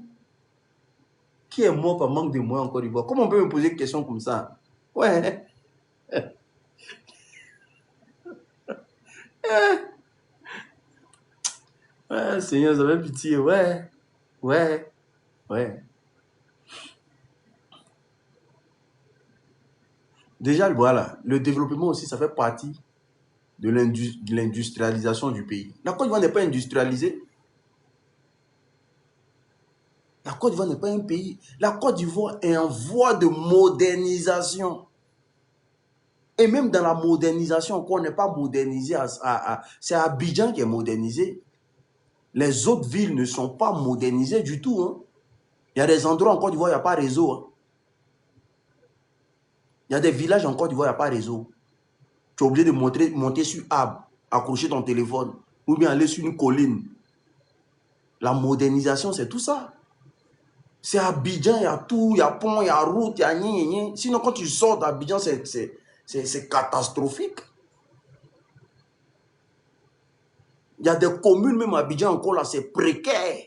qui est mort par manque de moyens en Côte d'Ivoire? Comment on peut me poser une question comme ça? Ouais. Ouais, Seigneur, ça fait pitié. Ouais, ouais, ouais. Déjà, voilà, le développement aussi, ça fait partie de l'industrialisation du pays. La Côte d'Ivoire n'est pas industrialisée. La Côte d'Ivoire n'est pas un pays. La Côte d'Ivoire est en voie de modernisation. Et même dans la modernisation, qu'on n'est pas modernisé, c'est Abidjan qui est modernisé. Les autres villes ne sont pas modernisées du tout. Hein. Il y a des endroits en Côte d'Ivoire, il n'y a pas de réseau. Hein. Il y a des villages en Côte d'Ivoire, il n'y a pas de réseau. Tu es obligé de monter sur arbre, accrocher ton téléphone, ou bien aller sur une colline. La modernisation, c'est tout ça. C'est Abidjan, il y a tout, il y a pont, il y a route, il y a rien. Sinon, quand tu sors d'Abidjan, c'est catastrophique. Il y a des communes, même à Abidjan encore là, c'est précaire.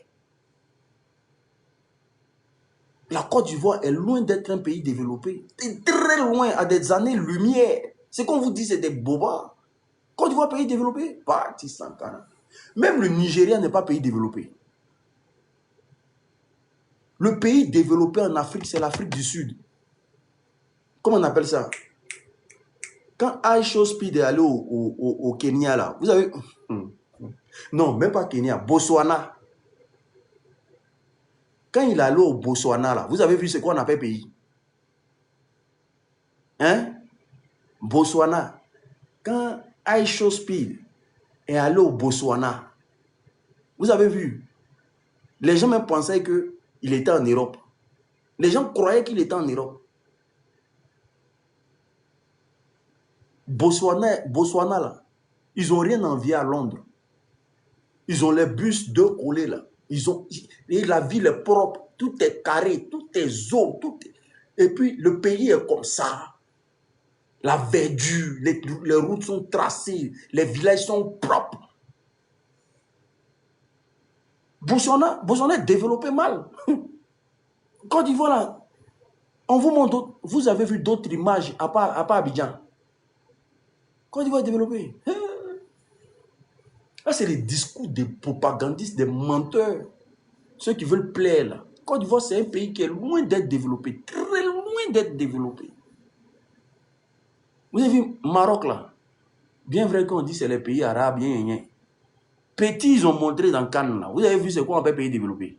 La Côte d'Ivoire est loin d'être un pays développé. C'est très loin, à des années-lumière. Ce qu'on vous dit, c'est des bobards. Côte d'Ivoire, pays développé? Parti Sankara. Même le Nigeria n'est pas pays développé. Le pays développé en Afrique, c'est l'Afrique du Sud. Comment on appelle ça? Quand Aisha Speed est allé au Kenya, là, vous avez... Non, même pas Kenya, Botswana. Quand il est allé au Botswana, là, vous avez vu ce qu'on appelle pays? Hein? Botswana. Quand Aisha Speed est allé au Botswana, vous avez vu? Les gens même pensaient qu'il était en Europe. Les gens croyaient qu'il était en Europe. Botswana là, ils n'ont rien envié à Londres. Ils ont les bus deux collés là. Et la ville est propre, tout est carré, tout est zone, et puis le pays est comme ça. La verdure, les routes sont tracées, les villages sont propres. Botswana est développé mal. Côte d'Ivoire là, on vous montre, vous avez vu d'autres images à part Abidjan. Côte d'Ivoire est développé. Là, c'est les discours des propagandistes, des menteurs. Ceux qui veulent plaire là. Côte d'Ivoire, c'est un pays qui est loin d'être développé. Très loin d'être développé. Vous avez vu Maroc là. Bien vrai qu'on dit que c'est les pays arabes. Petits, ils ont montré dans Cannes là. Vous avez vu c'est quoi on appelle pays développé.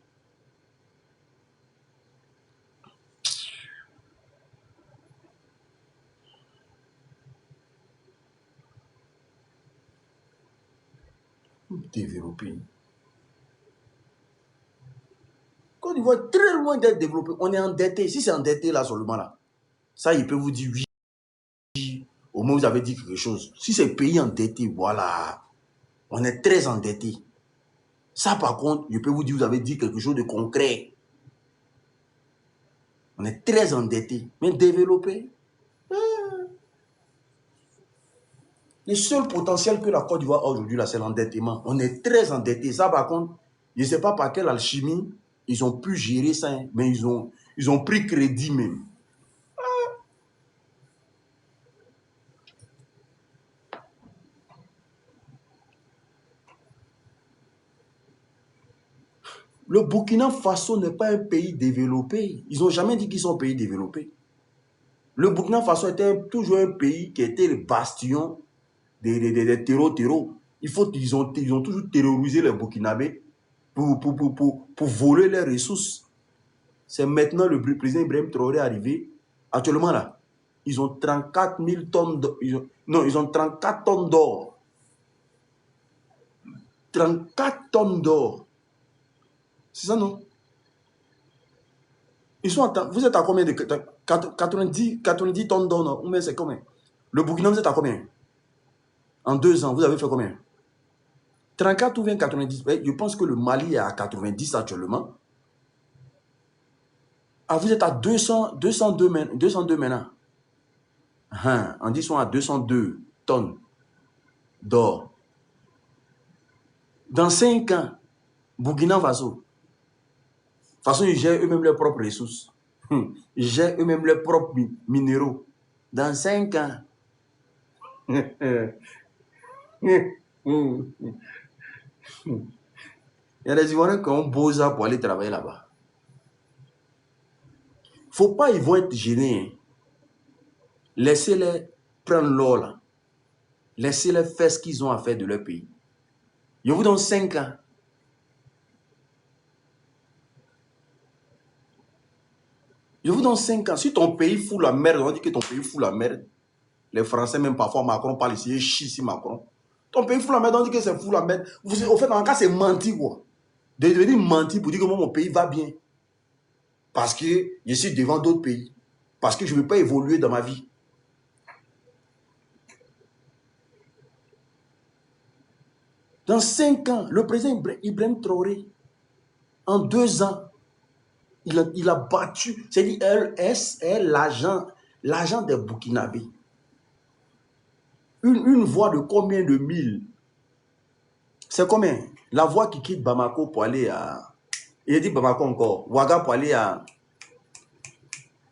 Développé. Côte d'Ivoire est très loin d'être développé. On est endetté. Si c'est endetté là seulement là, ça il peut vous dire oui. Au moins vous avez dit quelque chose. Si c'est pays endetté, voilà. On est très endetté. Ça par contre, je peux vous dire, vous avez dit quelque chose de concret. On est très endetté. Mais développé, le seul potentiel que la Côte d'Ivoire a aujourd'hui, là, c'est l'endettement. On est très endetté. Ça, par contre, je ne sais pas par quelle alchimie ils ont pu gérer ça, hein, mais ils ont pris crédit même. Le Burkina Faso n'est pas un pays développé. Ils n'ont jamais dit qu'ils sont un pays développé. Le Burkina Faso était toujours un pays qui était le bastion des terreaux. Ils ont toujours terrorisé les Burkinabés pour voler leurs ressources. C'est maintenant le président Ibrahim Traoré arrivé. Actuellement là, ils ont 34 000 tonnes d'or. Ils ont 34 tonnes d'or. 34 tonnes d'or. C'est ça, non? Vous êtes à combien de 90 tonnes d'or, non? Mais c'est combien? Le Burkina, vous êtes à combien? En 2 ans, vous avez fait combien? 34 ou bien 90? Je pense que le Mali est à 90 actuellement. Ah, vous êtes à 202 maintenant. On dit qu'ils sont à 202 tonnes d'or. Dans 5 ans, Burkina Faso, de toute façon, ils gèrent eux-mêmes leurs propres ressources. Ils gèrent eux-mêmes leurs propres minéraux. Dans 5 ans. Il y a des Ivoiriens qui ont beau ça pour aller travailler là-bas. Il ne faut pas, ils vont être gênés. Hein. Laissez-les prendre l'or là. Laissez-les faire ce qu'ils ont à faire de leur pays. Je vous donne 5 ans. Je vous donne 5 ans. Si ton pays fout la merde, on dit que ton pays fout la merde. Les Français, même parfois, Macron parle ici, chie ici Macron. Ton pays fout la merde, on dit que c'est fou la merde. Au fait, en cas, c'est menti, quoi. De venir mentir pour dire que moi, mon pays va bien. Parce que je suis devant d'autres pays. Parce que je ne veux pas évoluer dans ma vie. Dans 5 ans, le président Ibrahim Traoré, en 2 ans, il a battu, c'est-à-dire LS est l'agent des Burkinabés. Une voie de combien de milles? C'est combien? La voie qui quitte Bamako pour aller à... Il a dit Bamako encore. Ouaga pour aller à...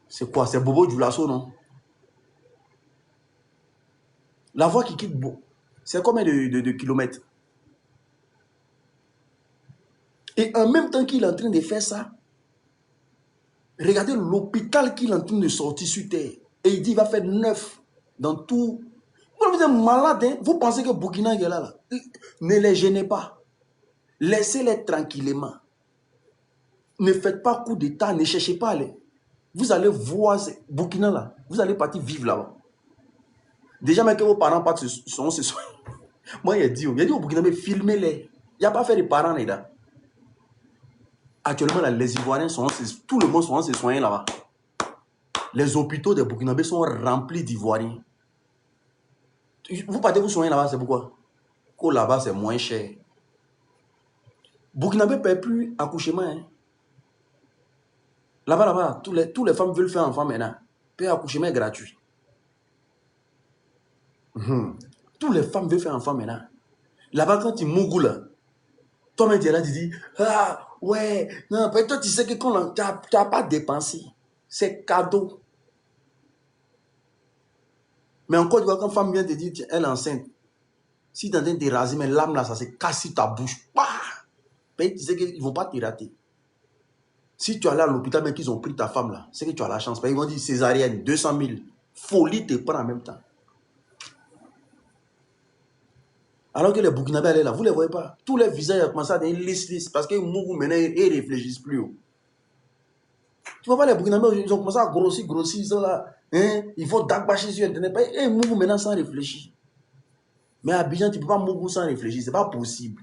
C'est quoi? C'est Bobo Dioulasso, non? La voie qui quitte... C'est combien de kilomètres? Et en même temps qu'il est en train de faire ça, regardez l'hôpital qu'il est en train de sortir sur terre. Et il dit il va faire 9 dans tout. Vous êtes malade, hein? Vous pensez que Burkina est là? Ne les gênez pas. Laissez-les tranquillement. Ne faites pas coup d'état, ne cherchez pas à aller. Vous allez voir Burkina là. Vous allez partir vivre là-bas. Déjà, même que vos parents partent se soigner. Moi, il a dit au Burkina, mais filmez-les. Il n'y a pas fait de parents là. Actuellement, là, les Ivoiriens tout le monde sont se soigner là-bas. Les hôpitaux des Burkinabés sont remplis d'Ivoiriens. Vous partez vous soigner là-bas, c'est pourquoi? Que là-bas, c'est moins cher. Burkinabé ne paie plus accouchement. Hein. Là-bas, tous les femmes veulent faire enfant maintenant. Payer accouchement est gratuit. Tous les femmes veulent faire enfant maintenant. Là-bas, quand tu mougou là, toi-même tu es là, tu dis, ah, ouais, non, toi tu sais que quand tu n'as pas dépensé, c'est cadeau. Mais encore, quand une femme vient te dire, elle est enceinte, si tu es en train de te raser, mais l'âme là, ça se casse sur ta bouche. Tu sais qu'ils ne vont pas te rater. Si tu es allé à l'hôpital, mais qu'ils ont pris ta femme là, c'est que tu as la chance. Ils vont dire césarienne, 200 000. Folie te prend en même temps. Alors que les Burkinabés allaient là, vous ne les voyez pas. Tous les visages ont commencé à devenir lisses parce qu'ils mourent maintenant et ils ne réfléchissent plus. Tu vois pas les Burkinabés, ils ont commencé à grossir, ils sont là. Hein? Il faut d'agbacher sur Internet. Et ils mourent maintenant sans réfléchir. Mais à Abidjan, tu ne peux pas mourir sans réfléchir. Ce n'est pas possible.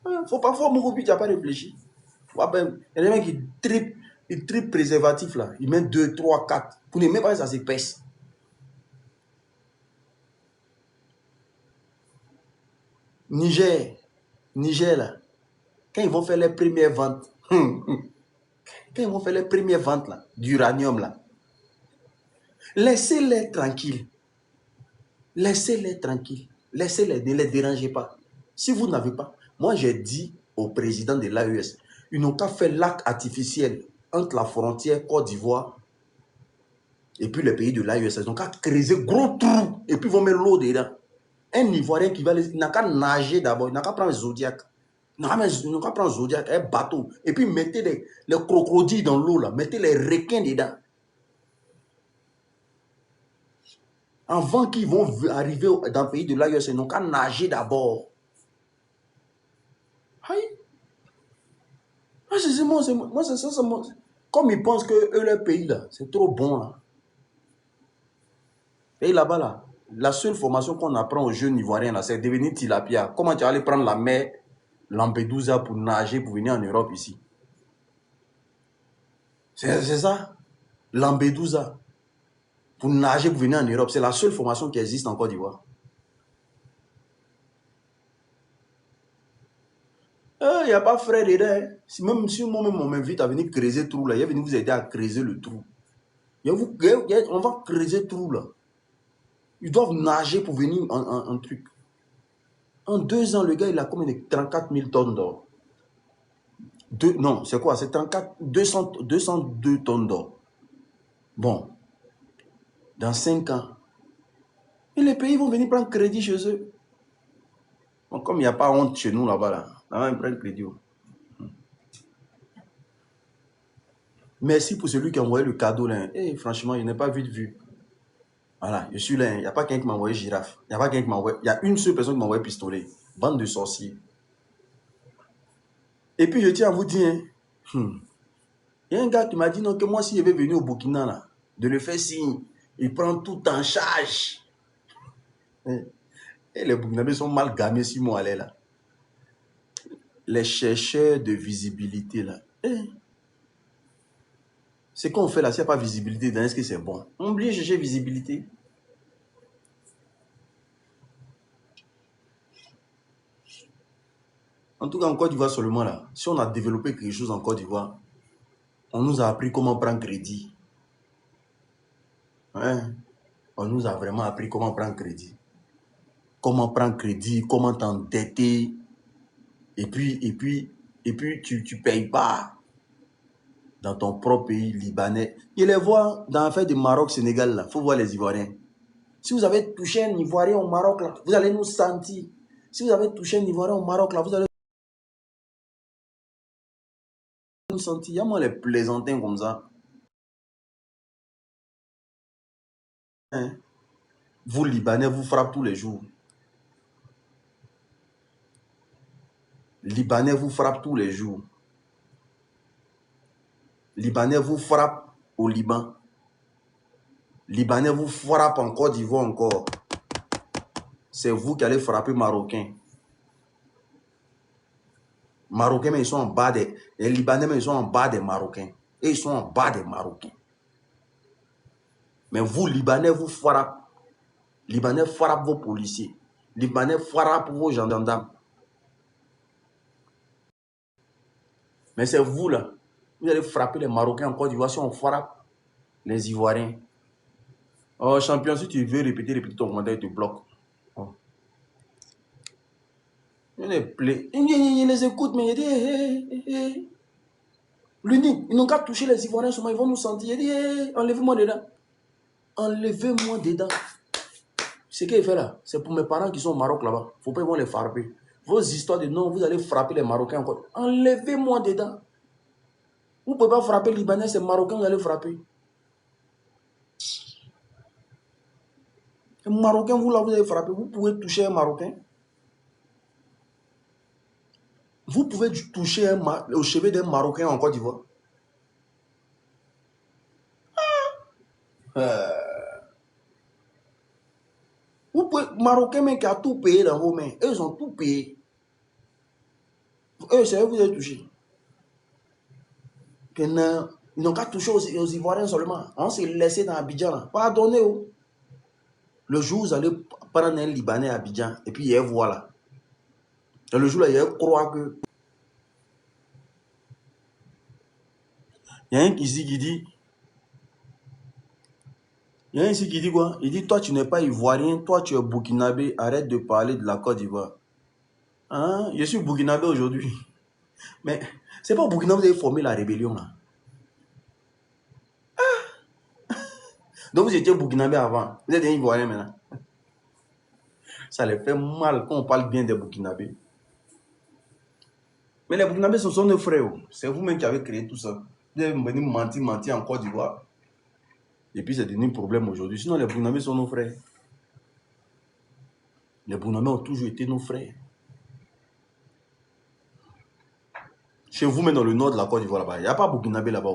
Il faut parfois mourir puis tu n'as pas réfléchi. Il y a des mecs qui trippent préservatif là. Ils mettent 2, 3, 4. Pour ne même pas ça s'épaisse. Niger là. Quand ils vont faire les premières ventes, là, d'uranium là, laissez-les tranquilles. Laissez-les tranquilles. Laissez-les, ne les dérangez pas. Si vous n'avez pas, moi j'ai dit au président de l'AES, ils n'ont qu'à faire lac artificiel entre la frontière Côte d'Ivoire et puis les pays de l'AES. Ils n'ont qu'à creuser gros trous et puis ils vont mettre l'eau dedans. Un Ivoirien qui va, il n'a qu'à nager d'abord, il n'a qu'à prendre un Zodiac. Il n'a qu'à prendre un Zodiac, un bateau, et puis mettez les crocodiles dans l'eau là, mettez les requins dedans. Avant qu'ils vont arriver dans le pays de l'AES, ils n'ont qu'à nager d'abord. Aïe. Moi, c'est ça. Comme ils pensent que eux, leur pays, là, c'est trop bon. Là. Et là-bas, là, la seule formation qu'on apprend aux jeunes Ivoiriens, c'est devenir tilapia. Comment tu vas aller prendre la mer Lampedusa pour nager, pour venir en Europe ici? C'est ça. Lampedusa. Pour nager, pour venir en Europe. C'est la seule formation qui existe en Côte d'Ivoire. Il n'y a pas frère dedans. Même si moi-même on m'invite à venir creuser le trou, là, il est venu vous aider à creuser le trou. On va creuser le trou, là. Ils doivent nager pour venir en truc. En 2 ans, le gars, il a combien de 34 000 tonnes d'or. Non, c'est quoi? C'est 202 tonnes d'or. Bon, dans 5 ans, et les pays vont venir prendre crédit chez eux. Bon, comme il n'y a pas honte chez nous là-bas, là, on va prendre crédit. Merci pour celui qui a envoyé le cadeau. Là. Franchement, il n'est pas vite vu. Voilà, je suis là. Il n'y a pas quelqu'un qui m'a envoyé girafe. Il y a une seule personne qui m'a envoyé pistolet. Bande de sorciers. Et puis, je tiens à vous dire, il y a un gars qui m'a dit non, que moi, si je vais venir au Burkina, là, de le faire signe, il prend tout en charge. Et les Burkinabés sont mal gamés si moi aller là. Les chercheurs de visibilité là. Ce qu'on fait là, s'il n'y a pas visibilité, est-ce que c'est bon? On oublie de chercher visibilité. En tout cas, en Côte d'Ivoire seulement là, si on a développé quelque chose en Côte d'Ivoire, on nous a appris comment prendre crédit. Hein? On nous a vraiment appris comment prendre crédit. Comment prendre crédit, comment t'endetter. Et puis tu ne payes pas dans ton propre pays libanais. Je les vois dans l'affaire du Maroc, Sénégal, là. Il faut voir les Ivoiriens. Si vous avez touché un Ivoirien au Maroc, là, vous allez nous sentir. Si vous avez touché un Ivoirien au Maroc, là, vous allez nous sentir. Il y a moi les plaisantins comme ça. Hein? Vous, Libanais, vous frappez tous les jours. Libanais vous frappe tous les jours. Libanais vous frappe au Liban. Libanais vous frappe en Côte d'Ivoire encore. C'est vous qui allez frapper Marocains. Marocains, mais ils sont en bas des... Les Libanais, mais ils sont en bas des Marocains. Et ils sont en bas des Marocains. Mais vous, Libanais, vous frappez. Libanais frappe vos policiers. Libanais frappe vos gendarmes. Mais c'est vous, là. Vous allez frapper les Marocains en Côte d'Ivoire si on frappe les Ivoiriens. Oh, champion, si tu veux répéter ton commentaire, il te bloque. Oh. Il les écoute, mais il dit, l'unique, ils n'ont qu'à toucher les Ivoiriens, seulement ils vont nous sentir. Il dit, enlevez-moi dedans. Enlevez-moi dedans. Ce qu'il fait là, c'est pour mes parents qui sont au Maroc là-bas. Il ne faut pas qu'ils vont les frapper. Vos histoires de non, vous allez frapper les Marocains encore. Enlevez-moi dedans. Vous ne pouvez pas frapper les Libanais, c'est Marocains que vous allez frapper. Un Marocain, vous là, vous allez frapper. Vous pouvez toucher un Marocain. Vous pouvez toucher au chevet d'un Marocain en Côte d'Ivoire. Vous pouvez, Marocains, mais qui a tout payé dans vos mains. Eux, ils ont tout payé. Eux, c'est eux que vous avez touché. Ils n'ont qu'à toucher aux Ivoiriens seulement. On s'est laissé dans Abidjan. Là. Pardonnez. Oh. Le jour où vous allez prendre un Libanais à Abidjan, et puis il voilà. Et le jour là, il croit que. Il y a un ici qui dit. Il y a un ici qui dit quoi? Il dit, toi tu n'es pas Ivoirien, toi tu es Burkinabé, arrête de parler de la Côte d'Ivoire. Hein? Je suis Burkinabé aujourd'hui. Mais c'est pas au Burkina que vous avez formé la rébellion là. Donc vous étiez Burkinabé avant. Vous êtes un Ivoirien maintenant. Ça les fait mal quand on parle bien des Burkinabés. Mais les Burkinabés, ce sont nos frères. C'est vous-même qui avez créé tout ça. Vous avez venu mentir en Côte d'Ivoire. Et puis c'est devenu un problème aujourd'hui. Sinon, les Burkinabés sont nos frères. Les Burkinabés ont toujours été nos frères. Chez vous, même dans le nord de la Côte d'Ivoire, là-bas, il n'y a pas Burkinabé là-bas.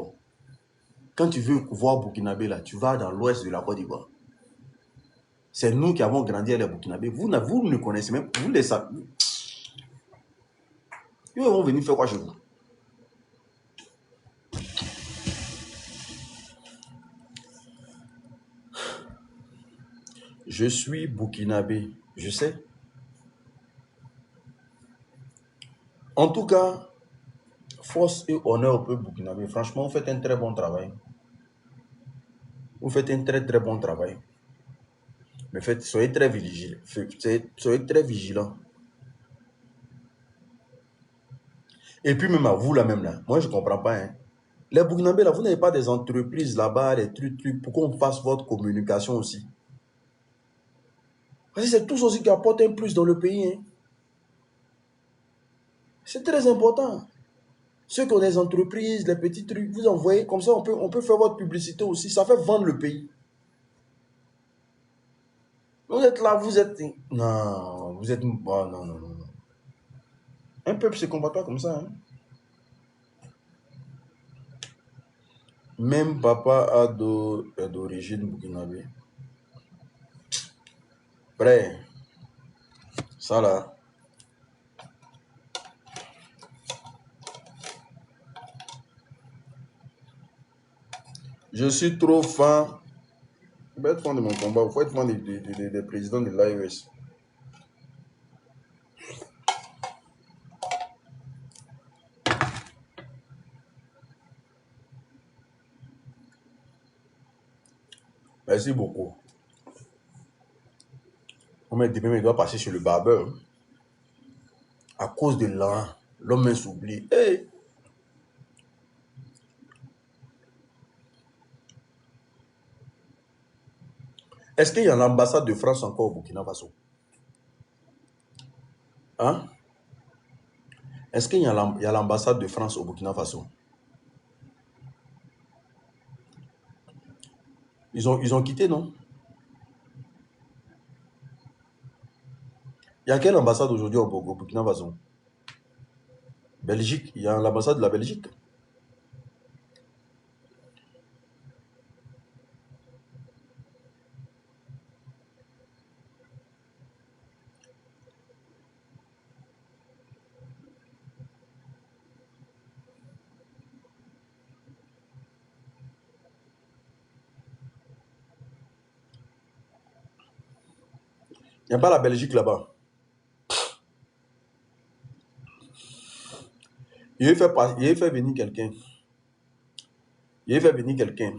Quand tu veux voir Burkinabé, là, tu vas dans l'ouest de la Côte d'Ivoire. C'est nous qui avons grandi avec les Burkinabés. Vous ne connaissez même pas. Vous les savez. Ils vont venir faire quoi chez vous? Je suis Burkinabé. Je sais. En tout cas, force et honneur au peuple burkinabé. Franchement, vous faites un très bon travail. Vous faites un très très bon travail. Mais soyez très vigilants. Soyez très vigilants. Et puis même à vous là même là, moi je ne comprends pas. Hein. Les Burkinabés là, vous n'avez pas des entreprises là-bas, des trucs pour qu'on fasse votre communication aussi. Parce que c'est tous aussi qui apportent un plus dans le pays. Hein. C'est très important. Ceux qui ont des entreprises, les petits trucs, vous envoyez, comme ça on peut faire votre publicité aussi. Ça fait vendre le pays. Vous êtes là, vous êtes... Non, vous êtes... Oh, non, non, non. Un peuple ne se combat pas comme ça. Hein. Même papa est d'origine burkinabé. Prêt. Ça là. Je suis trop fan. Il faut être fan de mon combat. Il faut être fan des présidents de l'AES. Merci beaucoup. Il doit passer sur le barbeur. À cause de l'an, l'homme s'oublie. Hey! Est-ce qu'il y a l'ambassade de France encore au Burkina Faso? Hein? Est-ce qu'il y a l'ambassade de France au Burkina Faso? Ils ont quitté, non? Il y a quelle ambassade aujourd'hui au Burkina Faso? Belgique. Il y a l'ambassade de la Belgique. Il n'y a pas la Belgique là-bas. Il a fait venir quelqu'un. Il a fait venir quelqu'un.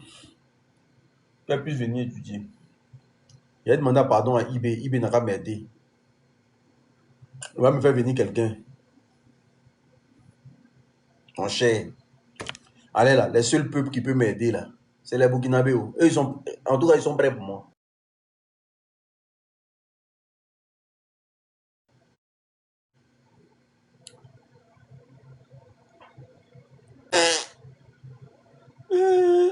Qui puisse venir étudier. Il a demandé pardon à IB. IB n'a pas m'aider. Il va me faire venir quelqu'un. En cher. Allez là, les seuls peuples qui peuvent m'aider là, c'est les Burkinabés. Eux, en tout cas, ils sont prêts pour moi.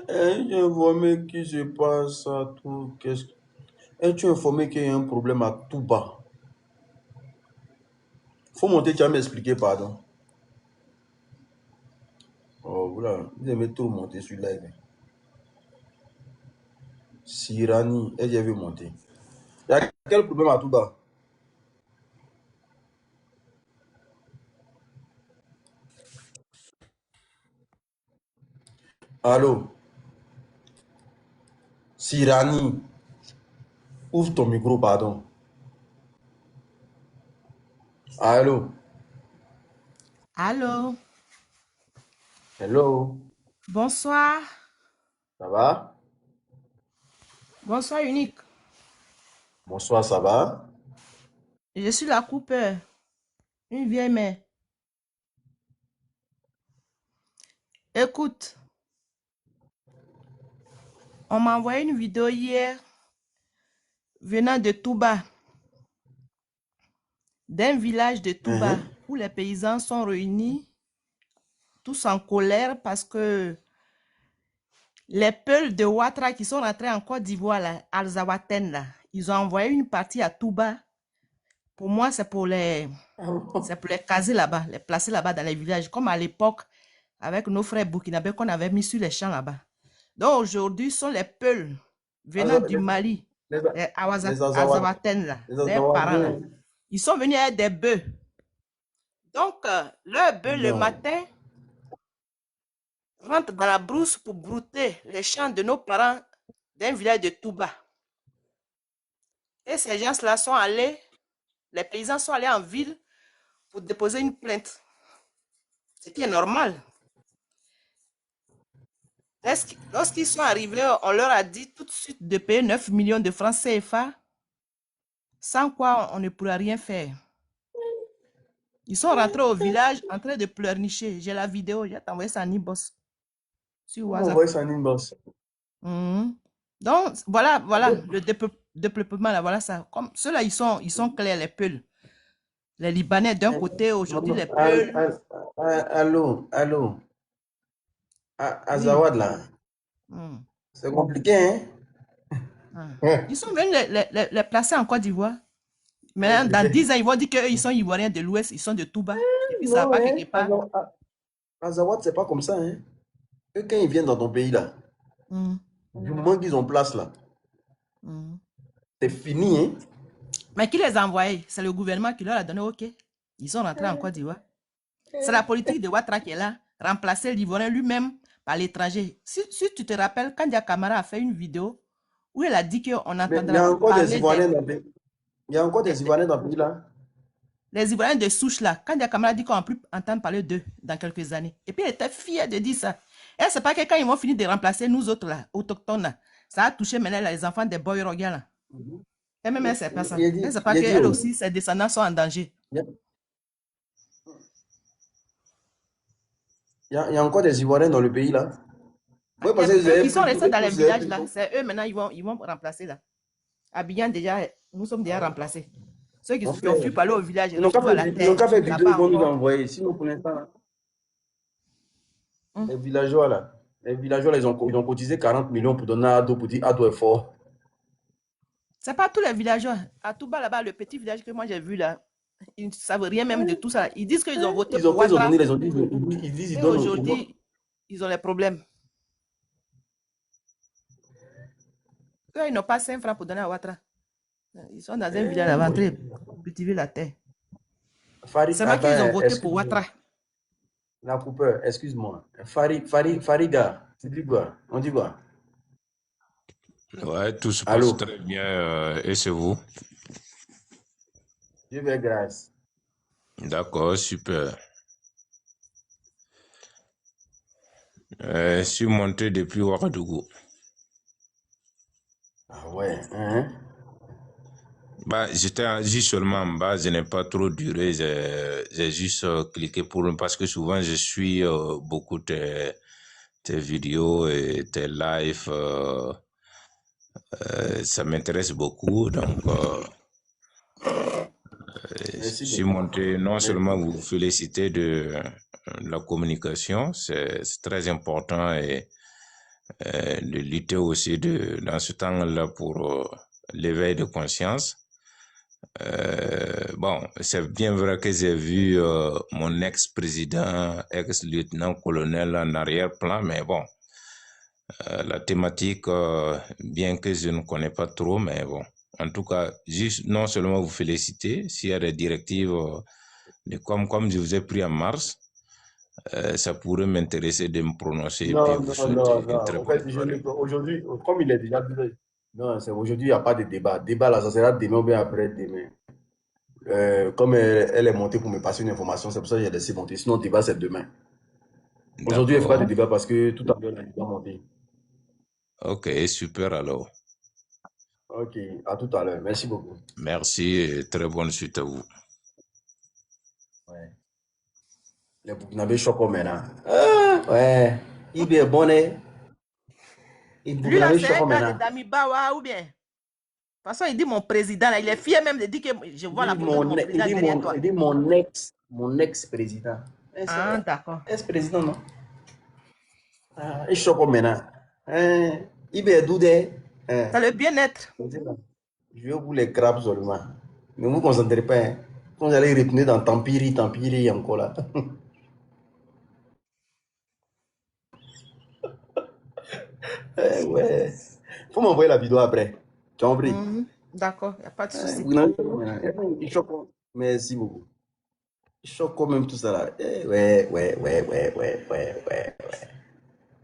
Es-tu informé qui se passe à tout? Es-tu informé qu'il y a un problème à tout bas? Faut monter, tu vas m'expliquer, pardon. Oh, voilà, vous aimez trop monter sur live. Sirani, elle j'ai vu monter. Il y a quel problème à tout bas? Allô? Sirani, ouvre ton micro, pardon. Allô? Allô, Hello? bonsoir. Ça va? Bonsoir, Unique. Bonsoir, ça va? Je suis la Cooper, une vieille mère. Écoute, on m'a envoyé une vidéo hier venant de Touba, d'un village de Touba, Mhm, où les paysans sont réunis, tous en colère parce que les Peuls de Ouattara qui sont rentrés en Côte d'Ivoire, là, Alzawaten, là, ils ont envoyé une partie à Touba. Pour moi, c'est pour les caser là-bas, les placer là-bas dans les villages, comme à l'époque avec nos frères burkinabés qu'on avait mis sur les champs là-bas. Donc aujourd'hui, ce sont les Peuls venant du Mali, Les, les les Azawad, Azawaten, là, les les parents là. Azawadis. Ils sont venus avec des bœufs. Donc, leurs bœufs le Non. matin rentrent dans la brousse pour brouter les champs de nos parents d'un village de Touba. Et ces gens-là sont allés, les paysans sont allés en ville pour déposer une plainte. Ce qui est normal. Lorsqu'ils sont arrivés, on leur a dit tout de suite de payer 9 millions de francs CFA, sans quoi on ne pourra rien faire. Ils sont rentrés au village en train de pleurnicher. J'ai la vidéo, j'ai envoyé ça en inbox sur On WhatsApp. envoie ça en inbox. Donc, voilà, le développement, là, voilà ça. Comme ceux-là, ils sont clairs, les Peuls. Les Libanais d'un côté, aujourd'hui, les Peuls. Allô, allô. Oui. Azawad, là. Mm. C'est compliqué, Ah. hein? Ils sont venus les placer en Côte d'Ivoire. Maintenant, dans Compliqué. 10 ans, ils vont dire qu'ils sont Ivoiriens de l'Ouest, ils sont de Touba. Et puis, ça va Non, pas hein? quelque part. Azawad, c'est pas comme ça, hein? Eux, quand ils viennent dans ton pays, là, Mm. du moment qu'ils ont place, là, Mm. c'est fini, hein? Mais qui les a envoyés? C'est le gouvernement qui leur a donné OK. Ils sont rentrés en Côte d'Ivoire. C'est la politique de Ouattara qui est là, remplacer l'Ivoirien lui-même par l'étranger. Si tu te rappelles, Kandia Kamara a fait une vidéo où elle a dit qu'on Mais il y n'entendra a plus encore des parler Ivoiriens dans le pays. Il y a encore des des Ivoiriens dans le pays, là. les Ivoiriens de souche là. Kandia Kamara a dit qu'on ne va plus entendre parler d'eux dans quelques années. Et puis elle était fière de dire ça. Et c'est pas que quand ils vont finir de remplacer nous autres là, autochtones là, ça a touché maintenant les enfants des boys royaux là. Et même elle, c'est pas ça. Elle, c'est pas Il a dit, qu'elle oh, aussi, ses descendants sont en danger. il y a encore des Ivoiriens dans le pays, là. Ah, Oui, les parce que vous Peuls avez qui sont pris, restés dans les vous avez villages pris. là, c'est eux maintenant, ils vont remplacer là. Abidjan déjà, nous sommes déjà remplacés. Ceux Mon qui ont frère, fui parler au village et ils n'ont qu'à retrouver à faire, la ils n'ont terre. qu'à faire vidéo, ils Là-bas vont nous encore. envoyer. Sinon, pour l'instant, Hum. les villageois, là, là, ils ont cotisé 40 millions pour donner à Ado, pour dire Ado est fort. C'est pas tous les villageois. À Touba là-bas, le petit village que moi j'ai vu là, ils ne savent rien même de tout ça. Ils disent qu'ils ont voté Ils ont, pour quand ils ont Ouattara donné, ils disent, ils et donnent. aujourd'hui, ils ont les problèmes. Eux, ils n'ont pas 5 francs pour donner à Ouattara. Ils sont dans un village là-bas en train de cultiver la terre. Farid, C'est vrai qu'ils ont attends, voté pour excuse-moi. Ouattara. La coupeur, excuse-moi. Farida, tu dis quoi? On dit quoi? Ouais, tout se passe Allô? très bien et c'est vous? Dieu fait grâce. D'accord, super. Je suis monté depuis Ouagadougou. Ah ouais, hein? Bah, j'étais juste seulement en bas, je n'ai pas trop duré, j'ai juste cliqué parce que souvent je suis beaucoup tes vidéos et tes lives, ça m'intéresse beaucoup, donc je Merci suis beaucoup. monté non Merci. seulement vous féliciter de la communication, c'est très important et de lutter aussi dans ce temps-là pour l'éveil de conscience. Bon, c'est bien vrai que j'ai vu mon ex-président, ex-lieutenant-colonel en arrière-plan, mais bon, la thématique, bien que je ne connais pas trop, mais bon, en tout cas, juste non seulement vous féliciter, s'il y a des directives, comme je vous ai pris en mars, Ça pourrait m'intéresser de me prononcer et puis Non, vous non, non, souhaiter une non. très En fait, bonne soirée. aujourd'hui, comme il est déjà dit, non, c'est aujourd'hui, il n'y a pas de débat. Débat, là, ça sera demain ou bien après-demain. Comme elle est montée pour me passer une information, c'est pour ça que j'ai laissé monter. Sinon, le débat, c'est demain. Aujourd'hui, il ne fera pas de D'accord. débat parce que tout à l'heure, il a monté. Ok, super alors. Ok, à tout à l'heure. Merci beaucoup. Merci et très bonne suite à vous. Ouais. Les Burkinabés choquent maintenant. Ah, ouais. Il est bon, hein. Les Lui là, Burkinabés c'est un choquent gars de maintenant. Damibawa ou bien? De toute façon, il dit mon président, là, il est fier même de dire que je vois la photo de mon président derrière toi. Il dit mon ex-président. Ah, C'est d'accord. ex-président, non? Ah, il choque maintenant. Hein, il est doudé. Hein. C'est le bien-être. Je vais vous les crabes seulement. Ne vous concentrez pas. Hein. Quand vous allez retourner dans Tampiri encore là. Ouais. Faut m'envoyer la vidéo après. Tu as compris? D'accord, il n'y a pas de souci. Vous n'avez pas maintenant. Il choque. Merci beaucoup. Il choque quand même tout ça là. Ouais.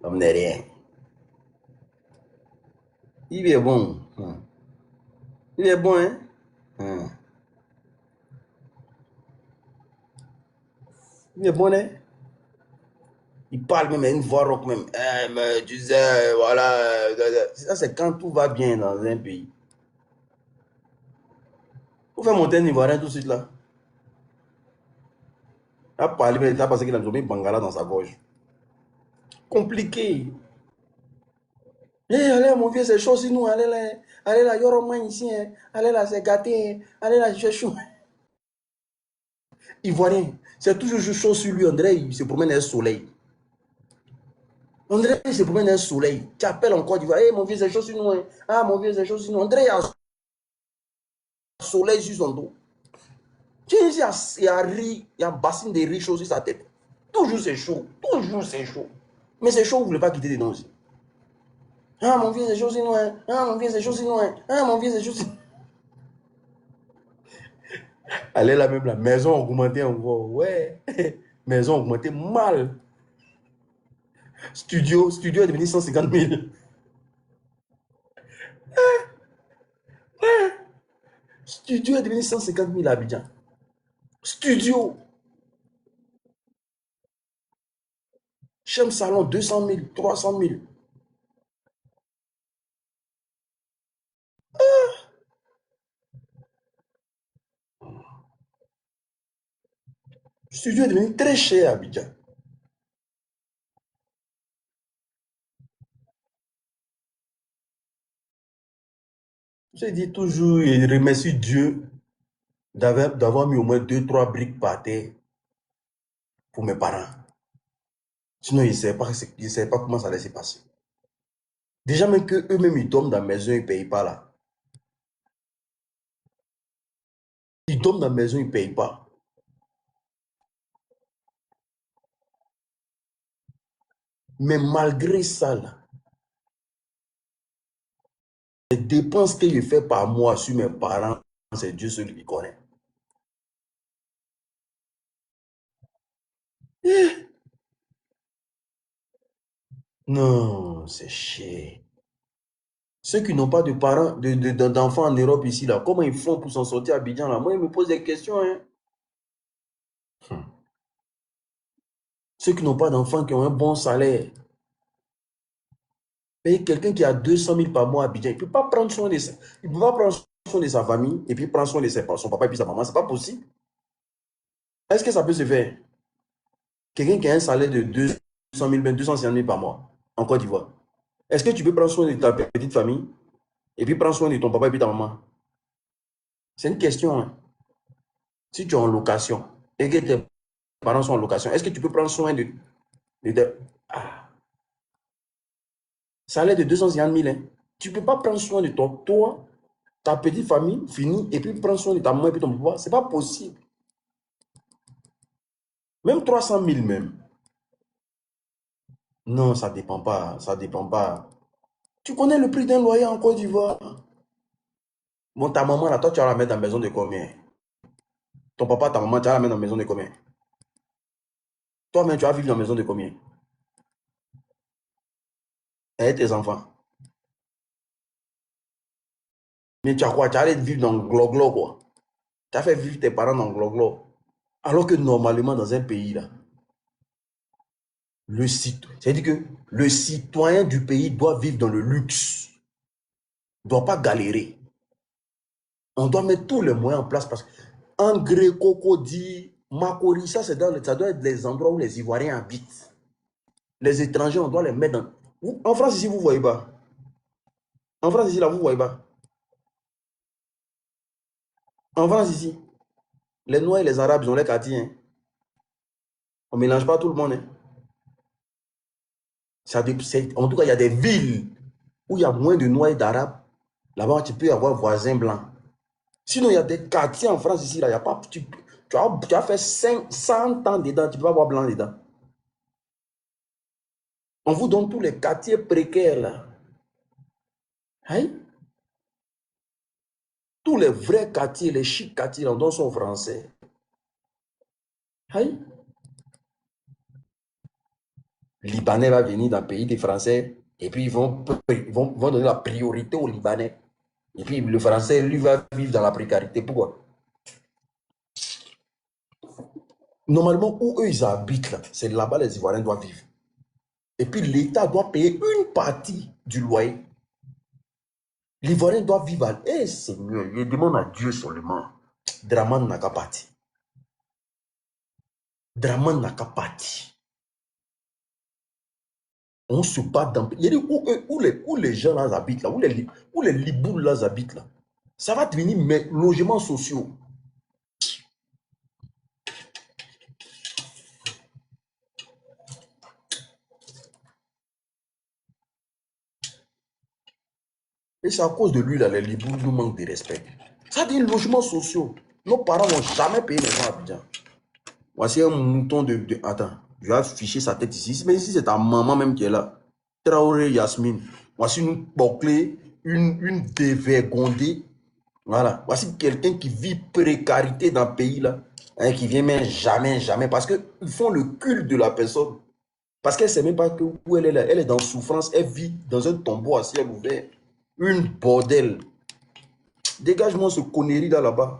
L'homme n'est rien. Il est bon. Il est bon, hein? Hum. Il est bon, hein? Il parle même à une voix rock même. Mais tu sais, voilà. Ça, c'est quand tout va bien dans un pays. Vous faites monter un Ivoirien tout de suite là. Il a parlé, mais il a pensé qu'il a mis Bangala dans sa gorge. Compliqué. Allez, mon vieux, c'est chaud si nous. Allez là, Yoro ici. Hein. Allez là, c'est gâté. Hein. Allez là, c'est chaud. Ivoirien, c'est toujours chaud sur lui. André, il se promène dans le soleil. André, il se promène dans le soleil. Tu appelles encore, tu vas, hey, mon vieux, c'est chaud sur nous. Hein. Ah, mon vieux, c'est chaud sur nous. André, il y a un soleil sur son dos. Tu sais, il y a riz, il y a un bassin de riz chaud sur sa tête. Toujours c'est chaud. Toujours c'est chaud. Mais c'est chaud, vous ne voulez pas quitter dedans aussi. Ah, mon vieux, c'est chaud sur nous. Hein. Ah, mon vieux, c'est chaud sur nous. Hein. Ah, mon vieux, c'est chaud sur nous. Allez là même, la maison augmentée encore. Ouais. Maison augmentée mal. Studio est devenu 150 000. Studio est devenu 150 000 à Abidjan. Studio. Chambre salon 200 000, 300 000. Studio est devenu très cher à Abidjan. Je dis toujours et remercie Dieu d'avoir mis au moins 2, 3 briques par terre pour mes parents. Sinon, ils ne savaient pas comment ça allait se passer. Déjà, même qu'eux-mêmes, ils dorment dans la maison, ils ne payent pas là. Ils dorment dans la maison, ils ne payent pas. Mais malgré ça, là, les dépenses que je fais par mois sur mes parents, c'est Dieu seul qui connaît. Non, c'est cher. Ceux qui n'ont pas de parents, d'enfants en Europe ici, là, comment ils font pour s'en sortir à Abidjan là? Moi, ils me posent des questions. Hein. Ceux qui n'ont pas d'enfants, qui ont un bon salaire. Mais quelqu'un qui a 200 000 par mois à Abidjan, il ne peut pas prendre soin de ça. Il ne peut pas prendre soin de sa famille et puis prendre soin de son papa et puis sa maman. Ce n'est pas possible. Est-ce que ça peut se faire? Quelqu'un qui a un salaire de 200 000, 250 000 par mois en Côte d'Ivoire. Est-ce que tu peux prendre soin de ta petite famille et puis prendre soin de ton papa et puis ta maman? C'est une question. Hein. Si tu es en location et que tes parents sont en location, est-ce que tu peux prendre soin Ah, salaire de 250 000, hein? Tu ne peux pas prendre soin de toi, ta petite famille, fini, et puis prendre soin de ta maman et puis ton papa. Ce n'est pas possible. Même 300 000 même. Non, ça ne dépend pas. Ça dépend pas. Tu connais le prix d'un loyer en Côte d'Ivoire? Bon, ta maman, là, toi, tu vas la mettre dans la maison de combien? Ton papa, ta maman, tu vas la mettre dans la maison de combien? Toi-même, tu vas vivre dans une maison de combien? Avec tes enfants. Mais tu as quoi? Tu as allé vivre dans le glo-glo, quoi. Tu as fait vivre tes parents dans le glo-glo. Alors que normalement, dans un pays, là, c'est-à-dire que le citoyen du pays doit vivre dans le luxe. Ne doit pas galérer. On doit mettre tous les moyens en place parce qu'Angré, Cocody, Makori, ça, ça doit être les endroits où les Ivoiriens habitent. Les étrangers, on doit les mettre dans... En France, ici, vous ne voyez pas. En France, ici, là, vous ne voyez pas. En France, ici, les Noirs et les Arabes, ils ont les quartiers. Hein. On ne mélange pas tout le monde. Hein. En tout cas, il y a des villes où il y a moins de Noirs et d'Arabes. Là-bas, tu peux avoir voisins blancs. Sinon, il y a des quartiers en France ici, là, il y a pas, tu as fait 100 ans dedans, tu ne peux pas avoir blanc dedans. On vous donne tous les quartiers précaires, là. Hein? Tous les vrais quartiers, les chics quartiers, là, dont sont français. Hein? Libanais va venir dans le pays des Français et puis ils vont donner la priorité aux Libanais. Et puis le Français, lui, va vivre dans la précarité. Pourquoi? Normalement, où eux, ils habitent, là, c'est là-bas les Ivoiriens doivent vivre. Et puis l'État doit payer une partie du loyer. L'Ivoirien doit vivre à... Eh Seigneur, il demande à Dieu seulement. Draman n'a qu'à partir. Draman n'a qu'à partir. On se bat dans... Il y a où les gens là habitent, là, où les liboules là habitent, là. Ça va devenir mes logements sociaux. Et c'est à cause de lui, là, les liboules nous manquent de respect. Ça dit logements sociaux. Nos parents n'ont jamais payé les gens à Abidjan. Voici un mouton de... Attends, je vais afficher sa tête ici. Mais ici, c'est ta maman même qui est là. Traoré Yasmine. Voici une bouclée, une dévergondée. Voilà. Voici quelqu'un qui vit précarité dans le pays là. Hein, qui vient même jamais, jamais. Parce qu'ils font le culte de la personne. Parce qu'elle ne sait même pas que où elle est là. Elle est dans souffrance. Elle vit dans un tombeau à ciel ouvert. Une bordel. Dégage-moi ce connerie là-bas.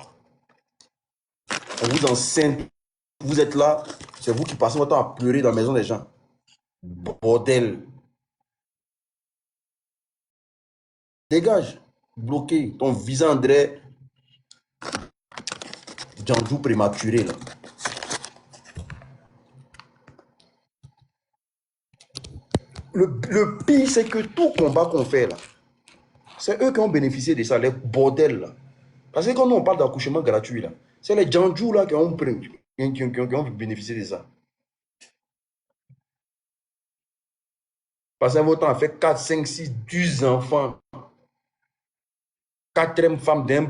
On vous enseigne. Vous êtes là. C'est vous qui passez votre temps à pleurer dans la maison des gens. Bordel. Dégage. Bloqué. Ton visa André Djandjou prématuré là. Le pire, c'est que tout combat qu'on fait là, c'est eux qui ont bénéficié de ça, les bordels là. Parce que quand nous on parle d'accouchement gratuit là, c'est les Djandjou là qui ont bénéficié de ça. Parce que votre temps a fait 4, 5, 6, 10 enfants. Quatrième femme d'un.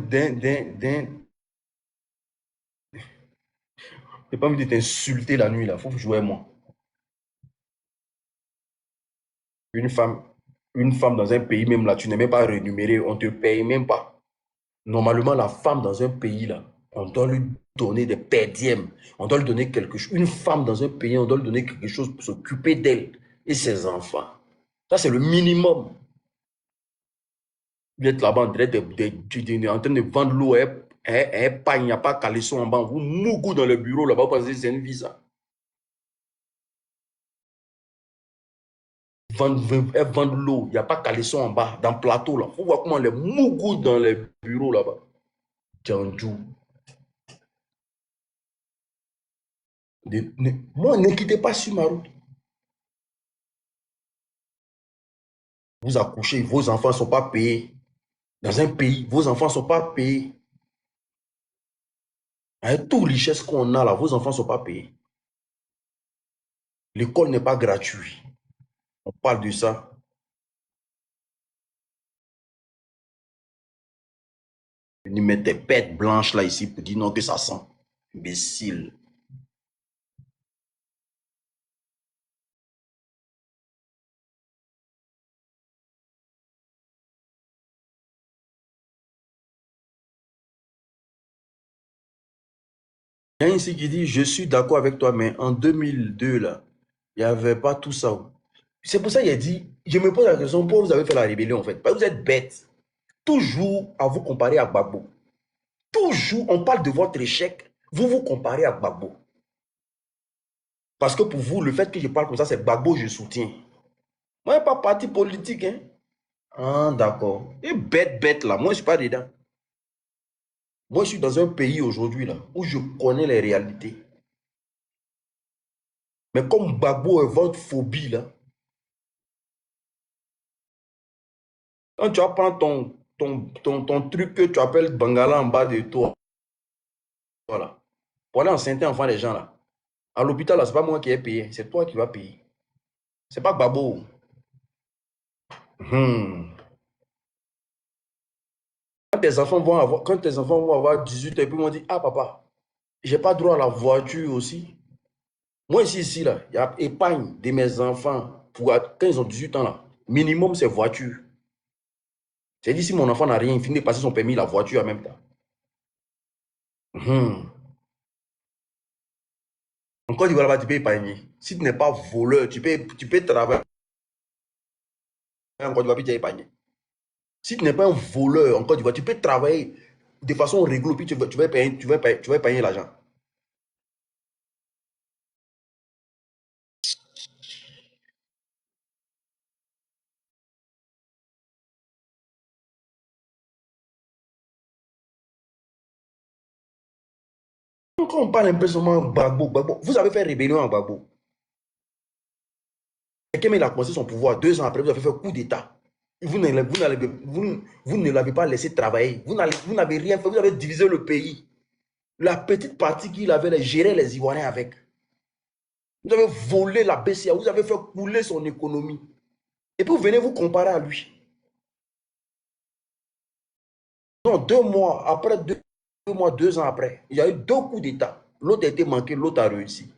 Je n'ai pas envie de t'insulter la nuit là, il faut jouer moi. Une femme, une femme dans un pays même là, tu n'es même pas rémunéré, on ne te paye même pas. Normalement, la femme dans un pays là, on doit lui donner des perdièmes, on doit lui donner quelque chose. Une femme dans un pays, on doit lui donner quelque chose pour s'occuper d'elle et ses enfants. Ça, c'est le minimum. Vous êtes là-bas en train de vendre l'eau, il n'y a pas caleçon en bas, vous mougou dans le bureau là-bas parce que c'est un visa. Elle vend l'eau, il n'y a pas caleçon en bas, dans le plateau là. Faut voir comment les mougou dans les bureaux là-bas. Djandjou. Moi, ne quittez pas sur ma route. Vous accouchez, vos enfants ne sont pas payés. Dans un pays, vos enfants ne sont pas payés. Avec toute richesse qu'on a là, vos enfants ne sont pas payés. L'école n'est pas gratuite. On parle de ça. Ils mettent des bêtes blanches là ici pour dire non que ça sent. Imbécile. Il y a ici qui dit, je suis d'accord avec toi, mais en 2002, là, il n'y avait pas tout ça. C'est pour ça qu'il a dit, je me pose la question, pourquoi vous avez fait la rébellion en fait? Parce que vous êtes bête. Toujours à vous comparer à Gbagbo. Toujours, on parle de votre échec, vous vous comparez à Gbagbo. Parce que pour vous, le fait que je parle comme ça, c'est Gbagbo, je soutiens. Moi, je n'ai pas parti politique. Hein? Ah, d'accord. Et bête là, moi, je ne suis pas dedans. Moi, je suis dans un pays aujourd'hui là, où je connais les réalités. Mais comme Gbagbo est votre phobie là, quand tu vas prendre ton truc que tu appelles Bangala en bas de toi, voilà, pour aller enceinter enfant les gens là, à l'hôpital là, ce n'est pas moi qui ai payé, c'est toi qui vas payer. C'est pas Gbagbo. Quand tes enfants vont avoir 18 ans et puis ils m'ont dit, ah papa, j'ai pas droit à la voiture aussi. Moi ici là, il y a épargne de mes enfants pour quand ils ont 18 ans là. Minimum c'est voiture. J'ai dit si mon enfant n'a rien, il finit de passer son permis, la voiture en même temps. En Côte d'Ivoire là-bas, tu peux épargner. Si tu n'es pas voleur, tu peux travailler en Côte d'Ivoire puis tu as épargné. Si tu n'es pas un voleur en Côte d'Ivoire, tu peux travailler de façon réglo puis tu vas épargner l'argent. Quand on parle un peu seulement Gbagbo, vous avez fait rébellion en Gbagbo. Quelqu'un il a commencé son pouvoir 2 ans après, vous avez fait coup d'État. Vous ne l'avez pas laissé travailler. Vous n'avez rien fait. Vous avez divisé le pays. La petite partie qu'il avait, gérer les Ivoiriens avec. Vous avez volé la BCA. Vous avez fait couler son économie. Et puis vous venez vous comparer à lui. Non, 2 mois après, 2 ans après, il y a eu 2 coups d'État. L'autre a été manqué, l'autre a réussi.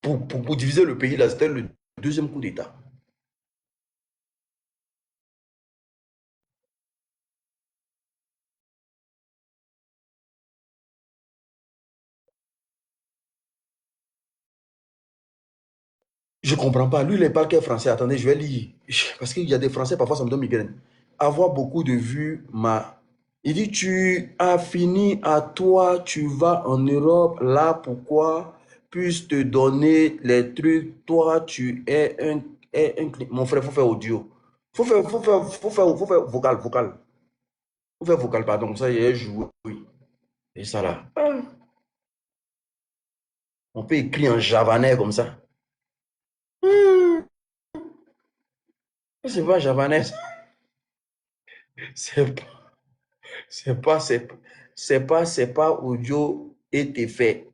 Pour diviser le pays, là, c'était le 2e coup d'État. Je ne comprends pas. Lui, il parle qu'un français. Attendez, je vais lire. Parce qu'il y a des français, parfois, ça me donne migraine. Avoir beaucoup de vues, il dit, tu as fini à toi, tu vas en Europe, là, pourquoi? Puisse te donner les trucs, toi, tu es un... Mon frère, il faut faire audio. Faut faire vocal. Faut faire vocal, pardon. Ça, il est joué. Et ça, là. On peut écrire en javanais comme ça. C'est pas javanais. C'est pas audio et t'es fait.